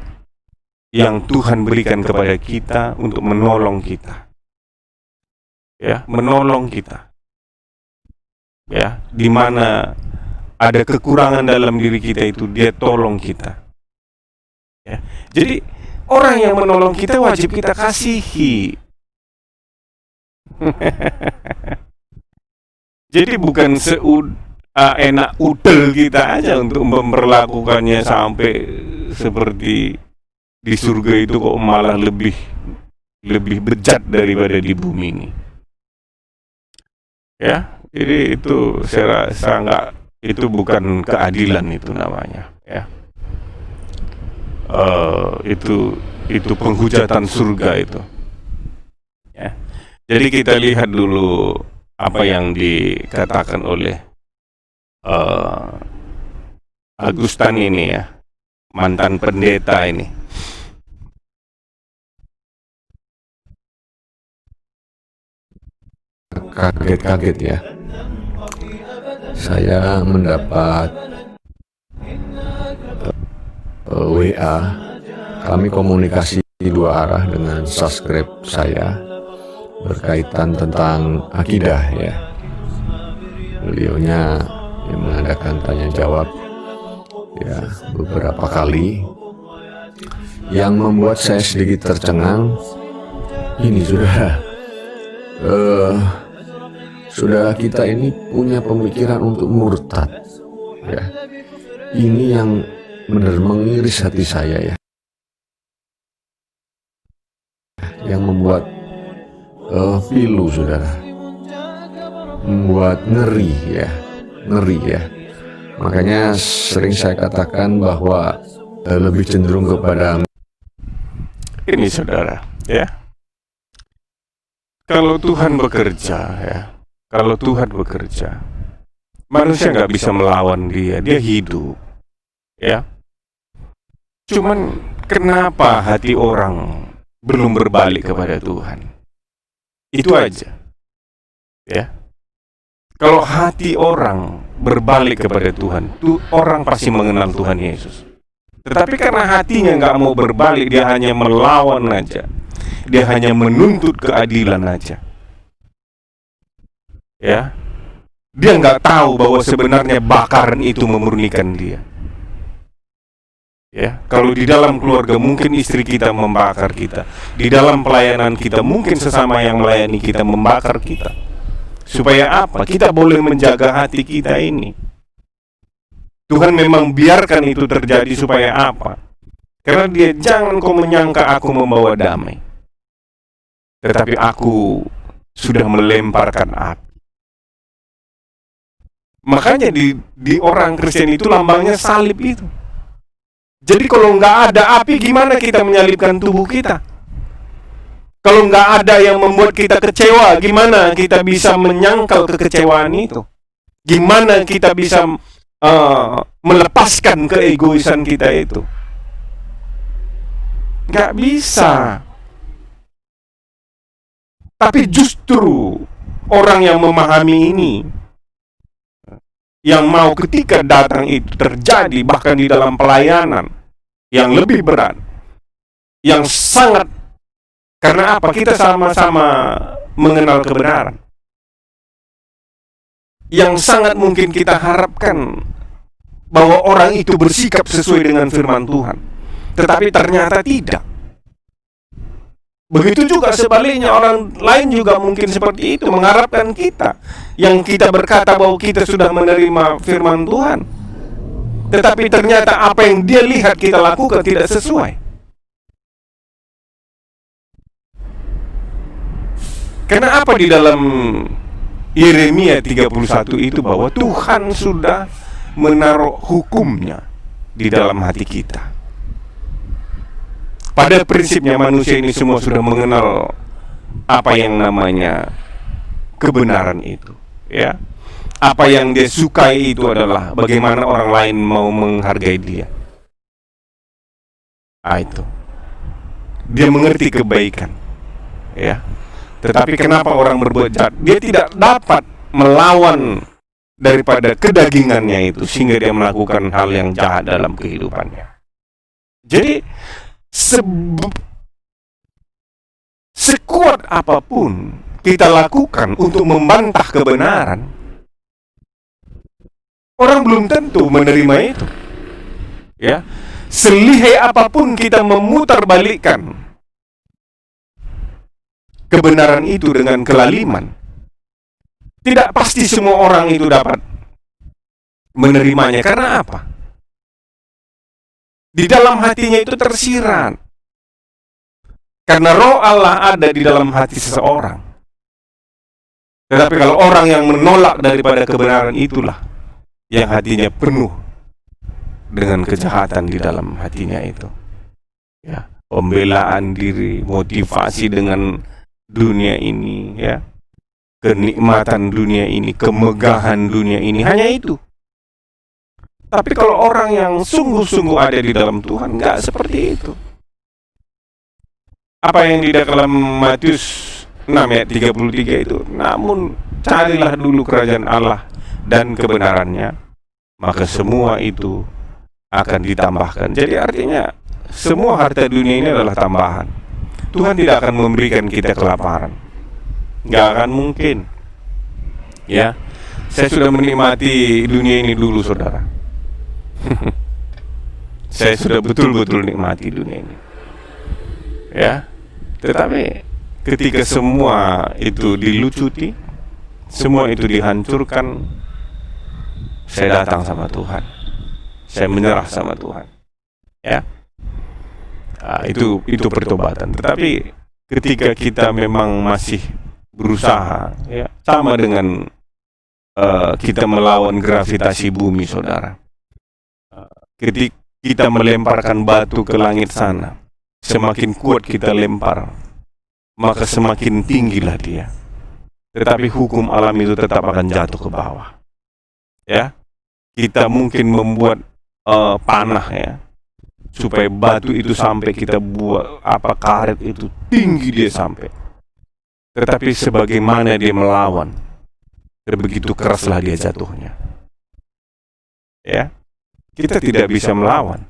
yang Tuhan berikan kepada kita untuk menolong kita. Ya, menolong kita. Ya, di mana ada kekurangan dalam diri kita itu, dia tolong kita. Ya. Jadi orang yang menolong kita wajib kita kasihi. Jadi bukan enak udel kita aja untuk memperlakukannya sampai seperti di surga itu kok malah lebih bejat daripada di bumi ini. Ya, jadi itu saya rasa itu bukan keadilan itu namanya. Ya, itu penghujatan surga itu. Ya, jadi kita lihat dulu apa yang dikatakan oleh Agustan ini, ya, mantan pendeta ini. Kaget-kaget ya. Saya mendapat WA. Kami komunikasi dua arah dengan subscribe saya berkaitan tentang akidah, ya. Beliaunya yang mengadakan tanya jawab, ya, beberapa kali, yang membuat saya sedikit tercengang. Ini saudara kita ini punya pemikiran untuk murtad, ya. Ini yang benar mengiris hati saya, ya, yang membuat pilu, saudara, membuat ngeri, ya. Makanya sering saya katakan bahwa lebih cenderung kepada ini, saudara, ya. Kalau Tuhan bekerja, ya, kalau Tuhan bekerja, manusia nggak bisa melawan dia. Dia hidup, ya. Cuman kenapa hati orang belum berbalik kepada Tuhan? Itu aja, ya. Kalau hati orang berbalik kepada Tuhan, orang pasti mengenal Tuhan Yesus. Tetapi karena hatinya nggak mau berbalik, dia hanya melawan aja. Dia hanya menuntut keadilan aja. Ya, dia nggak tahu bahwa sebenarnya bakaran itu memurnikan dia. Ya, kalau di dalam keluarga mungkin istri kita membakar kita, di dalam pelayanan kita mungkin sesama yang melayani kita membakar kita. Supaya apa? Kita boleh menjaga hati kita ini. Tuhan memang biarkan itu terjadi supaya apa? Karena dia, jangan kau menyangka aku membawa damai, tetapi aku sudah melemparkan api. Makanya di orang Kristen itu lambangnya salib itu. Jadi kalau nggak ada api, gimana kita menyalibkan tubuh kita? Kalau nggak ada yang membuat kita kecewa, gimana kita bisa menyangkal kekecewaan itu? Gimana kita bisa melepaskan keegoisan kita itu? Nggak bisa. Tapi justru orang yang memahami ini, yang mau ketika datang itu terjadi, bahkan di dalam pelayanan yang lebih berat, yang sangat, karena apa? Kita sama-sama mengenal kebenaran, yang sangat mungkin kita harapkan bahwa orang itu bersikap sesuai dengan firman Tuhan, tetapi ternyata tidak. Begitu juga sebaliknya, orang lain juga mungkin seperti itu, mengharapkan kita, yang kita berkata bahwa kita sudah menerima firman Tuhan, tetapi ternyata apa yang dia lihat kita lakukan tidak sesuai. Karena apa? Di dalam Yeremia 31 itu bahwa Tuhan sudah menaruh hukumnya di dalam hati kita. Pada prinsipnya manusia ini semua sudah mengenal apa yang namanya kebenaran itu, ya. Apa yang dia sukai itu adalah bagaimana orang lain mau menghargai dia. Itu. Dia mengerti kebaikan, ya. Tetapi kenapa orang berbuat jahat? Dia tidak dapat melawan daripada kedagingannya itu, sehingga dia melakukan hal yang jahat dalam kehidupannya. Jadi sekuat apapun kita lakukan untuk membantah kebenaran, orang belum tentu menerima itu, ya. Selihai apapun kita memutarbalikkan kebenaran itu dengan kelaliman, tidak pasti semua orang itu dapat menerimanya. Karena apa? Di dalam hatinya itu tersirat. Karena roh Allah ada di dalam hati seseorang. Tetapi kalau orang yang menolak daripada kebenaran, itulah yang hatinya penuh dengan kejahatan di dalam hatinya itu. Ya, pembelaan diri, motivasi dengan dunia ini, ya, kenikmatan dunia ini, kemegahan dunia ini, hanya itu. Tapi kalau orang yang sungguh-sungguh ada di dalam Tuhan, nggak seperti itu. Apa yang di dalam Matius 6 ayat 33 itu, namun carilah dulu kerajaan Allah dan kebenarannya, maka semua itu akan ditambahkan. Jadi artinya semua harta dunia ini adalah tambahan. Tuhan tidak akan memberikan kita kelaparan, nggak akan mungkin. Ya, saya sudah menikmati dunia ini dulu, saudara. Saya sudah betul-betul nikmati dunia ini, ya. Tetapi ketika semua itu dilucuti, semua itu dihancurkan, saya datang sama Tuhan, saya menyerah sama Tuhan, ya. Itu pertobatan. Tetapi ketika kita memang masih berusaha, ya, sama dengan kita melawan gravitasi bumi, saudara. Ketika kita melemparkan batu ke langit sana, semakin kuat kita lempar, maka semakin tinggilah dia. tetapi hukum alam itu tetap akan jatuh ke bawah. Ya, kita mungkin membuat panah ya, supaya batu itu sampai kita buat karet itu tinggi dia sampai. Tetapi sebagaimana dia melawan, begitu keraslah dia jatuhnya. Ya, kita tidak bisa melawan.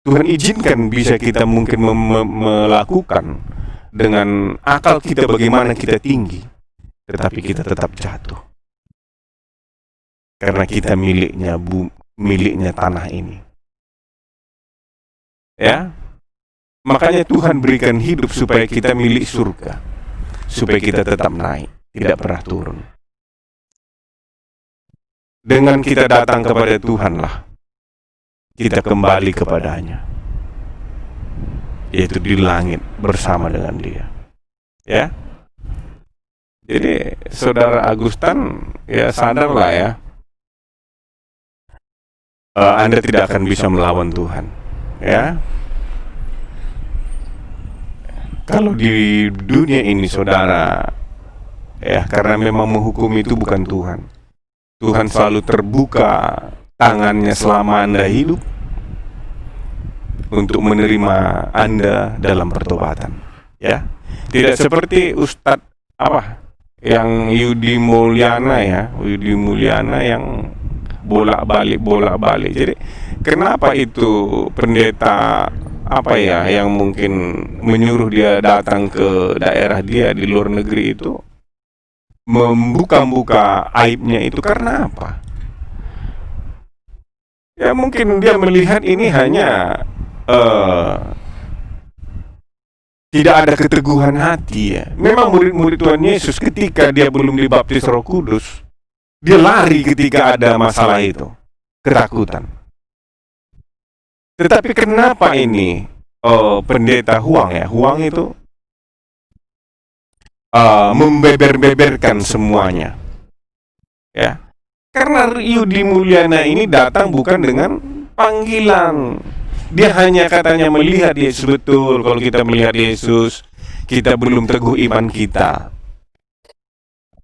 Tuhan izinkan bisa kita mungkin melakukan dengan akal kita bagaimana kita tinggi, tetapi kita tetap jatuh. Karena kita miliknya tanah ini. Ya, makanya Tuhan berikan hidup supaya kita milik surga, supaya kita tetap naik, tidak pernah turun. Dengan kita datang kepada Tuhanlah, kita kembali kepadanya, yaitu di langit bersama dengan Dia. Ya, jadi Saudara Agustan, ya sadarlah ya, Anda tidak akan bisa melawan Tuhan. Ya, kalau di dunia ini saudara, ya karena memang menghukum itu bukan Tuhan. Tuhan selalu terbuka tangannya selama Anda hidup untuk menerima Anda dalam pertobatan. Ya, tidak seperti Ustadz yang Yudi Mulyana yang bolak-balik. Jadi kenapa itu pendeta yang mungkin menyuruh dia datang ke daerah dia di luar negeri itu membuka aibnya itu karena apa? Ya mungkin dia melihat ini hanya tidak ada keteguhan hati ya. Memang murid-murid Tuhan Yesus ketika dia belum dibaptis Roh Kudus, dia lari ketika ada masalah itu, ketakutan. Tetapi kenapa ini pendeta Huang itu membeber-beberkan semuanya? Ya, karena Yudi Mulyana ini datang bukan dengan panggilan. Dia hanya katanya melihat Yesus. Betul, kalau kita melihat Yesus, kita belum teguh iman kita.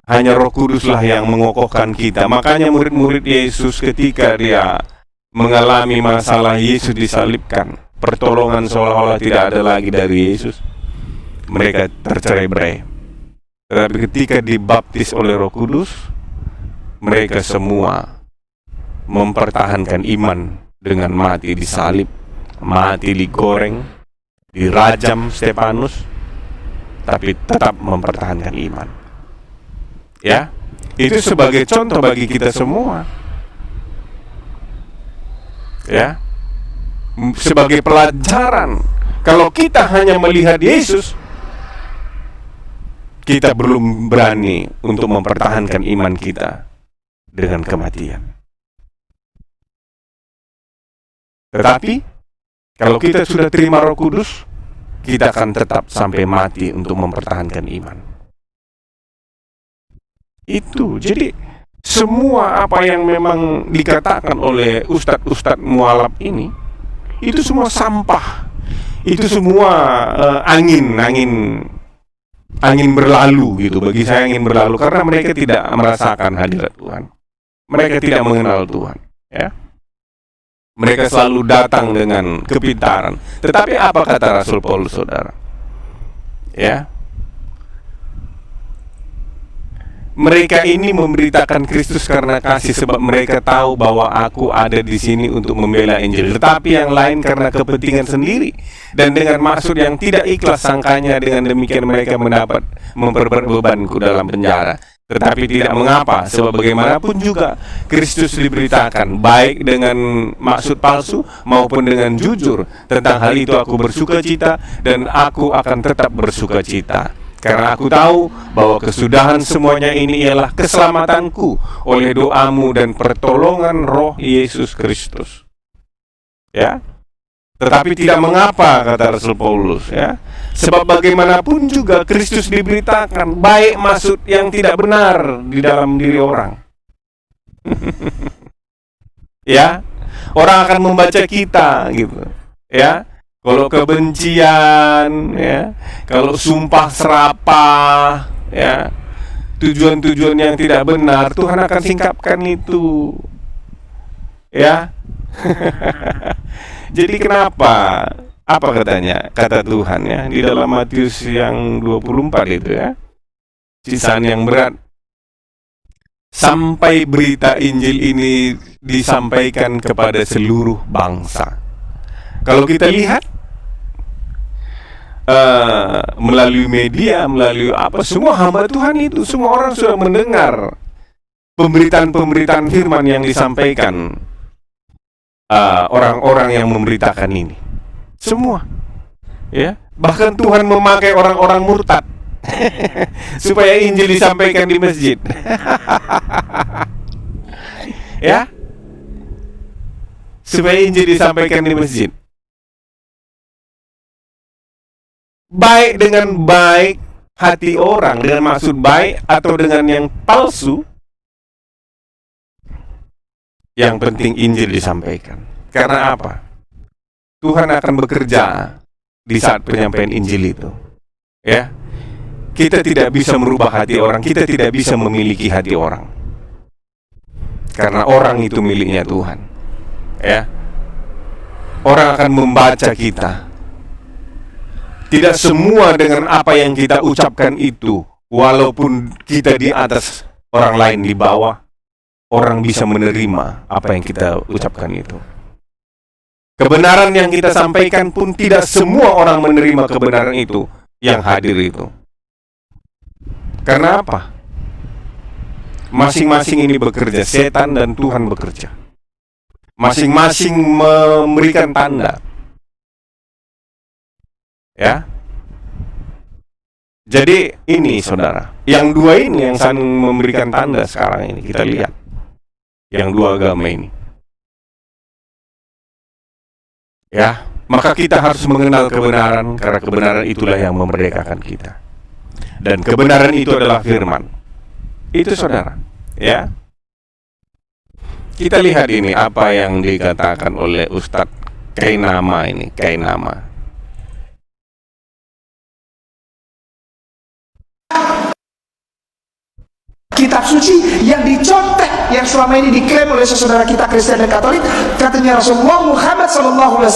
Hanya Roh Kuduslah yang mengokohkan kita. Makanya murid-murid Yesus ketika dia mengalami masalah Yesus disalibkan, pertolongan seolah-olah tidak ada lagi dari Yesus, mereka tercerai-berai. Tetapi ketika dibaptis oleh Roh Kudus, mereka semua mempertahankan iman dengan mati disalib, mati digoreng, dirajam Stefanus, tapi tetap mempertahankan iman. Ya, itu sebagai contoh bagi kita semua. Ya, sebagai pelajaran. Kalau kita hanya melihat Yesus, kita belum berani untuk mempertahankan iman kita dengan kematian. Tetapi kalau kita sudah terima Roh Kudus, kita akan tetap sampai mati untuk mempertahankan iman. Itu, jadi semua apa yang memang dikatakan oleh ustadz-ustadz mualaf ini, itu semua sampah. Itu semua angin berlalu gitu. Bagi saya angin berlalu karena mereka tidak merasakan hadirat Tuhan. Mereka tidak mengenal Tuhan, ya. Mereka selalu datang dengan kepintaran. Tetapi apa kata Rasul Paulus, saudara? Ya, mereka ini memberitakan Kristus karena kasih, sebab mereka tahu bahwa aku ada di sini untuk membela Injil. Tetapi yang lain karena kepentingan sendiri dan dengan maksud yang tidak ikhlas sangkanya, dengan demikian mereka mendapat memperberat bebanku dalam penjara. Tetapi tidak mengapa, sebab bagaimanapun juga Kristus diberitakan, baik dengan maksud palsu maupun dengan jujur. Tentang hal itu aku bersukacita dan aku akan tetap bersukacita. Karena aku tahu bahwa kesudahan semuanya ini ialah keselamatanku oleh doamu dan pertolongan Roh Yesus Kristus. Ya, tetapi tidak mengapa, kata Rasul Paulus, ya, sebab bagaimanapun juga Kristus diberitakan, baik maksud yang tidak benar di dalam diri orang. Ya, orang akan membaca kita gitu, ya. Kalau kebencian, ya, kalau sumpah serapah, ya, tujuan-tujuan yang tidak benar, Tuhan akan singkapkan itu. Ya. Jadi kenapa? Apa katanya? Kata Tuhan ya di dalam Matius yang 24 itu ya. Siksaan yang berat. Sampai berita Injil ini disampaikan kepada seluruh bangsa. Kalau kita lihat melalui media, melalui apa, semua hamba Tuhan itu, semua orang sudah mendengar pemberitaan-pemberitaan firman yang disampaikan orang-orang yang memberitakan ini. Semua, ya. Bahkan Tuhan memakai orang-orang murtad supaya Injil disampaikan di masjid. Ya, supaya Injil disampaikan di masjid. Baik dengan baik hati orang, dengan maksud baik atau dengan yang palsu, yang penting Injil disampaikan. Karena apa? Tuhan akan bekerja di saat penyampaian Injil itu. Ya, kita tidak bisa merubah hati orang, kita tidak bisa memiliki hati orang, karena orang itu miliknya Tuhan. Ya, orang akan membaca kita. Tidak semua dengan apa yang kita ucapkan itu, walaupun kita di atas, orang lain di bawah, orang bisa menerima apa yang kita ucapkan itu. Kebenaran yang kita sampaikan pun tidak semua orang menerima kebenaran itu yang hadir itu. Karena apa? Masing-masing ini bekerja, setan dan Tuhan bekerja. Masing-masing memberikan tanda. Ya. Jadi ini saudara, yang dua ini yang saling memberikan tanda sekarang ini kita lihat. Yang dua agama ini. Ya, maka kita harus mengenal kebenaran, karena kebenaran itulah yang memerdekakan kita. Dan kebenaran itu adalah firman. Itu saudara, ya. Kita lihat ini apa yang dikatakan oleh Ustadz Kainama ini, Kainama. Kitab suci yang dicontek, yang selama ini diklaim oleh saudara kita Kristen dan Katolik, katanya Rasulullah Muhammad SAW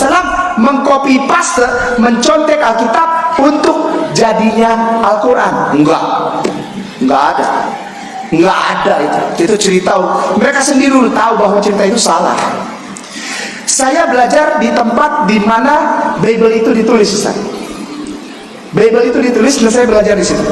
mengcopy paste, mencontek Alkitab untuk jadinya Al-Quran. Enggak ada itu cerita. Mereka sendiri tahu bahwa cerita itu salah. Saya belajar di tempat di mana Bible itu ditulis, Ustaz. Bible itu ditulis dan saya belajar di situ.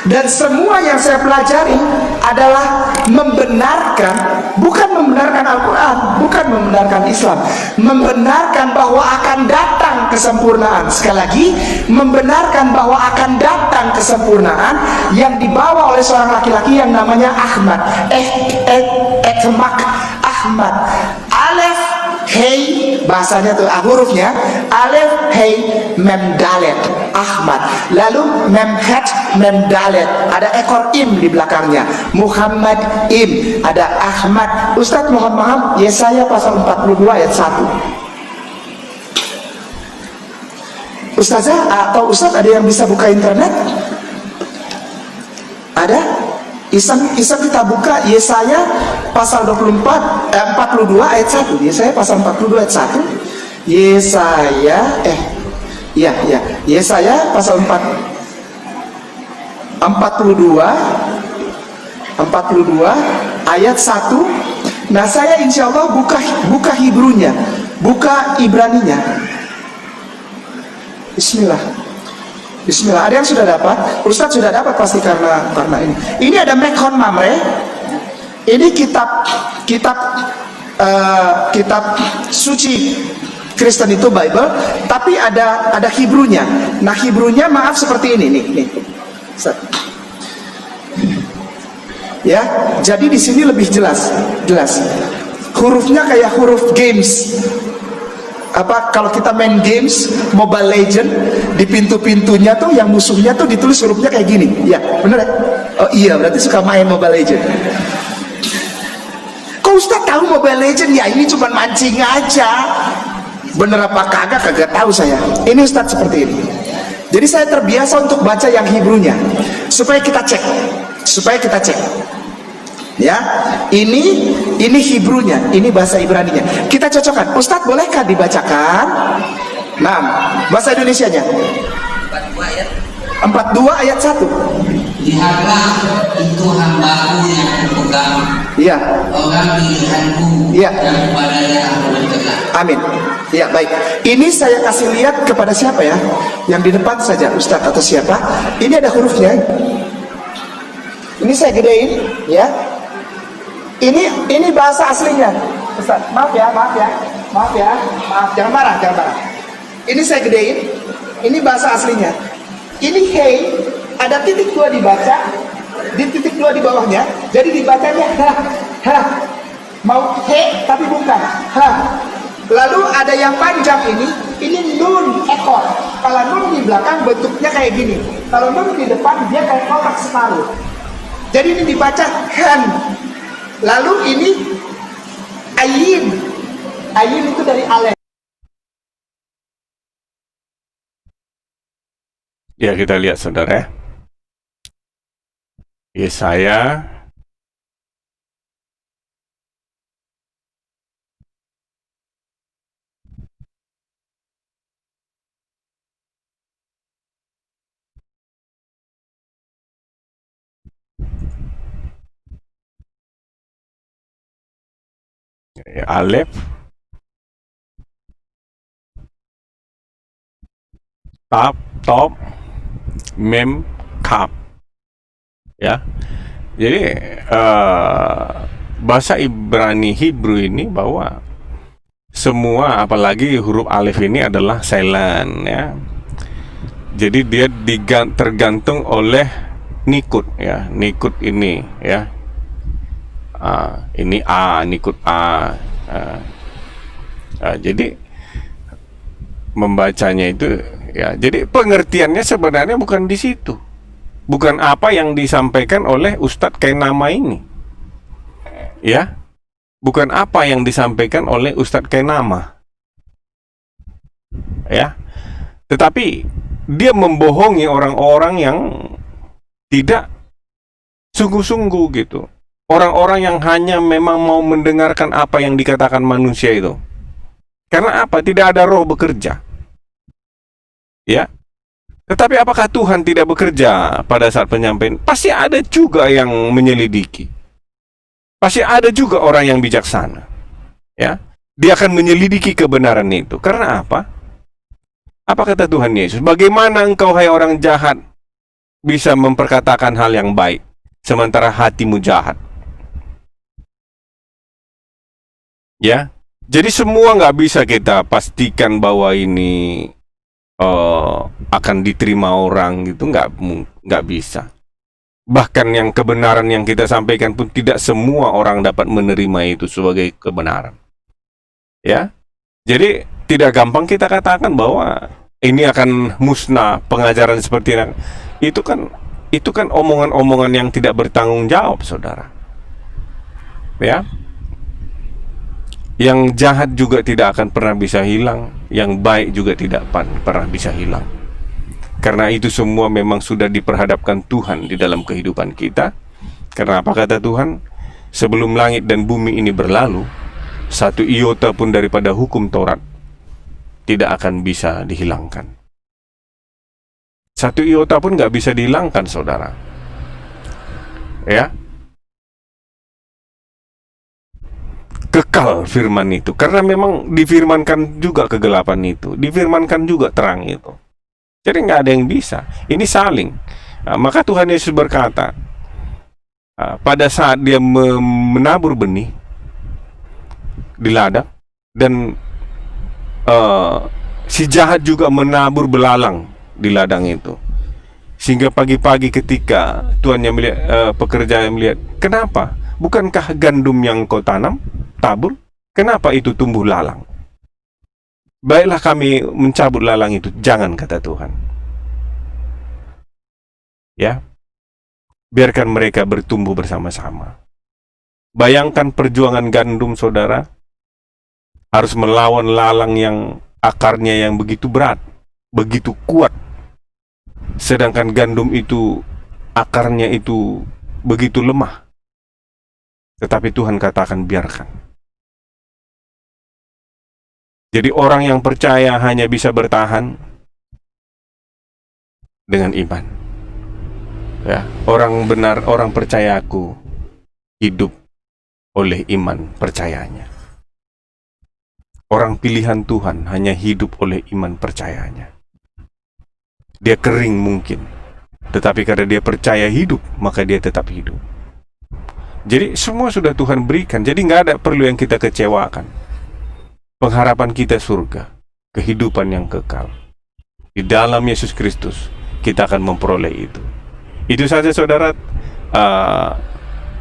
Dan semua yang saya pelajari adalah membenarkan, bukan membenarkan Al-Quran, bukan membenarkan Islam, membenarkan bahwa akan datang kesempurnaan. Sekali lagi, membenarkan bahwa akan datang kesempurnaan yang dibawa oleh seorang laki-laki yang namanya Ahmad. Ahmad. Alef Hei, bahasanya tuh hurufnya Alef Hei Mem Dalet, Ahmad. Lalu Mem Het Mem Dalet, ada ekor im di belakangnya, Muhammad im, ada Ahmad. Ustadz mohon maaf, Yesaya pasal 42 ayat 1. Ustazah atau Ustadz ada yang bisa buka internet? Ada? Iseng kita buka Yesaya pasal 42 ayat 1. Yesaya pasal 42 ayat 1. Yesaya pasal 42 ayat 1. Nah, saya insya Allah buka Hebrunya, buka Ibraninya. Bismillah. Ada yang sudah dapat? Ustadz sudah dapat pasti karena ini. Ini ada Mekhon Mamre. Ini kitab suci Kristen itu Bible, tapi ada Hebrunya. Nah, Hebrunya maaf seperti ini nih. Ya, jadi di sini lebih jelas. Hurufnya kayak huruf games. Kalau kita main games Mobile Legend, di pintu-pintunya tuh yang musuhnya tuh ditulis hurufnya kayak gini. Ya, bener ya? Oh iya, berarti suka main Mobile Legend. Kok Ustaz tahu Mobile Legend? Ya ini cuma mancing aja. Bener apa kagak tahu saya. Ini Ustaz seperti ini. Jadi saya terbiasa untuk baca yang Hebrunya supaya kita cek, ya. Ini Hebrunya, ini bahasa Ibraninya. Kita cocokkan. Ustadz, bolehkah dibacakan? Nah, bahasa Indonesianya 42 ayat 1. Lihatlah itu hambaku yang kupegang, Iya. orang pilihanku, Iya. yang kepadanya aku berkenan. Amin. Ya, baik. Ini saya kasih lihat kepada siapa ya? Yang di depan saja, Ustadz atau siapa? Ini ada hurufnya. Ini saya gedein, ya. Ini bahasa aslinya, Ustadz. Maaf ya. Jangan marah. Ini saya gedein. Ini bahasa aslinya. Ini hey, ada titik 2 dibaca, di titik 2 di bawahnya. Jadi dibacanya ha. Mau he tapi bukan ha. Lalu ada yang panjang ini nun ekor. Kalau nun di belakang bentuknya kayak gini. Kalau nun di depan dia kayak kotak separuh. Jadi ini dibaca han. Lalu ini ayin. Ayin itu dari alef. Ya, kita lihat saudara. Yesaya Alef, Tab, Top, Mem, Kaf. Ya. Jadi bahasa Ibrani Hebrew ini bahwa semua apalagi huruf alif ini adalah silent, ya. Jadi dia tergantung oleh nikut, ya. Nikut ini, ya. Ini A, nikut A. Jadi membacanya itu, ya. Jadi pengertiannya sebenarnya bukan di situ. Bukan apa yang disampaikan oleh Ustadz Kainama ini, ya. Bukan apa yang disampaikan oleh Ustadz Kainama, ya. Tetapi dia membohongi orang-orang yang tidak sungguh-sungguh gitu. Orang-orang yang hanya memang mau mendengarkan apa yang dikatakan manusia itu. Karena apa? Tidak ada roh bekerja, ya. Tetapi apakah Tuhan tidak bekerja pada saat penyampaian? Pasti ada juga yang menyelidiki. Pasti ada juga orang yang bijaksana, ya. Dia akan menyelidiki kebenaran itu. Karena apa? Apa kata Tuhan Yesus? Bagaimana engkau, hai orang jahat, bisa memperkatakan hal yang baik, sementara hatimu jahat? Ya. Jadi semua nggak bisa kita pastikan bahwa ini akan diterima orang gitu, nggak bisa. Bahkan yang kebenaran yang kita sampaikan pun tidak semua orang dapat menerima itu sebagai kebenaran, ya. Jadi tidak gampang kita katakan bahwa ini akan musnah pengajaran seperti ini. Itu kan omongan-omongan yang tidak bertanggung jawab, saudara, ya. Yang jahat juga tidak akan pernah bisa hilang, yang baik juga tidak pernah bisa hilang. Karena itu semua memang sudah diperhadapkan Tuhan di dalam kehidupan kita. Karena apa kata Tuhan? Sebelum langit dan bumi ini berlalu, satu iota pun daripada hukum Taurat tidak akan bisa dihilangkan. Satu iota pun nggak bisa dihilangkan, saudara, ya. Kekal firman itu, karena memang difirmankan juga kegelapan itu, difirmankan juga terang itu. Jadi nggak ada yang bisa. Ini saling. Maka Tuhan Yesus berkata, pada saat dia menabur benih di ladang, dan si jahat juga menabur belalang di ladang itu. Sehingga pagi-pagi ketika tuannya melihat, pekerja melihat, kenapa? Bukankah gandum yang kau tanam, tabur, kenapa itu tumbuh lalang? Baiklah kami mencabut lalang itu. Jangan, kata Tuhan, ya. Biarkan mereka bertumbuh bersama-sama. Bayangkan perjuangan gandum, saudara, harus melawan lalang yang akarnya yang begitu berat, begitu kuat, sedangkan gandum itu akarnya itu begitu lemah. Tetapi Tuhan katakan biarkan. Jadi orang yang percaya hanya bisa bertahan dengan iman. Ya, orang benar, orang percaya aku hidup oleh iman percayanya. Orang pilihan Tuhan hanya hidup oleh iman percayanya. Dia kering mungkin, tetapi karena dia percaya hidup, maka dia tetap hidup. Jadi semua sudah Tuhan berikan. Jadi nggak ada perlu yang kita kecewakan. Pengharapan kita surga, kehidupan yang kekal. Di dalam Yesus Kristus kita akan memperoleh itu. Itu saja saudara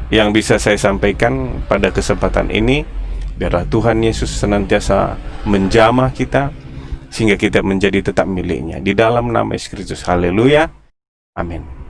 yang bisa saya sampaikan pada kesempatan ini. Biarlah Tuhan Yesus senantiasa menjamah kita sehingga kita menjadi tetap miliknya. Di dalam nama Yesus Kristus. Haleluya. Amin.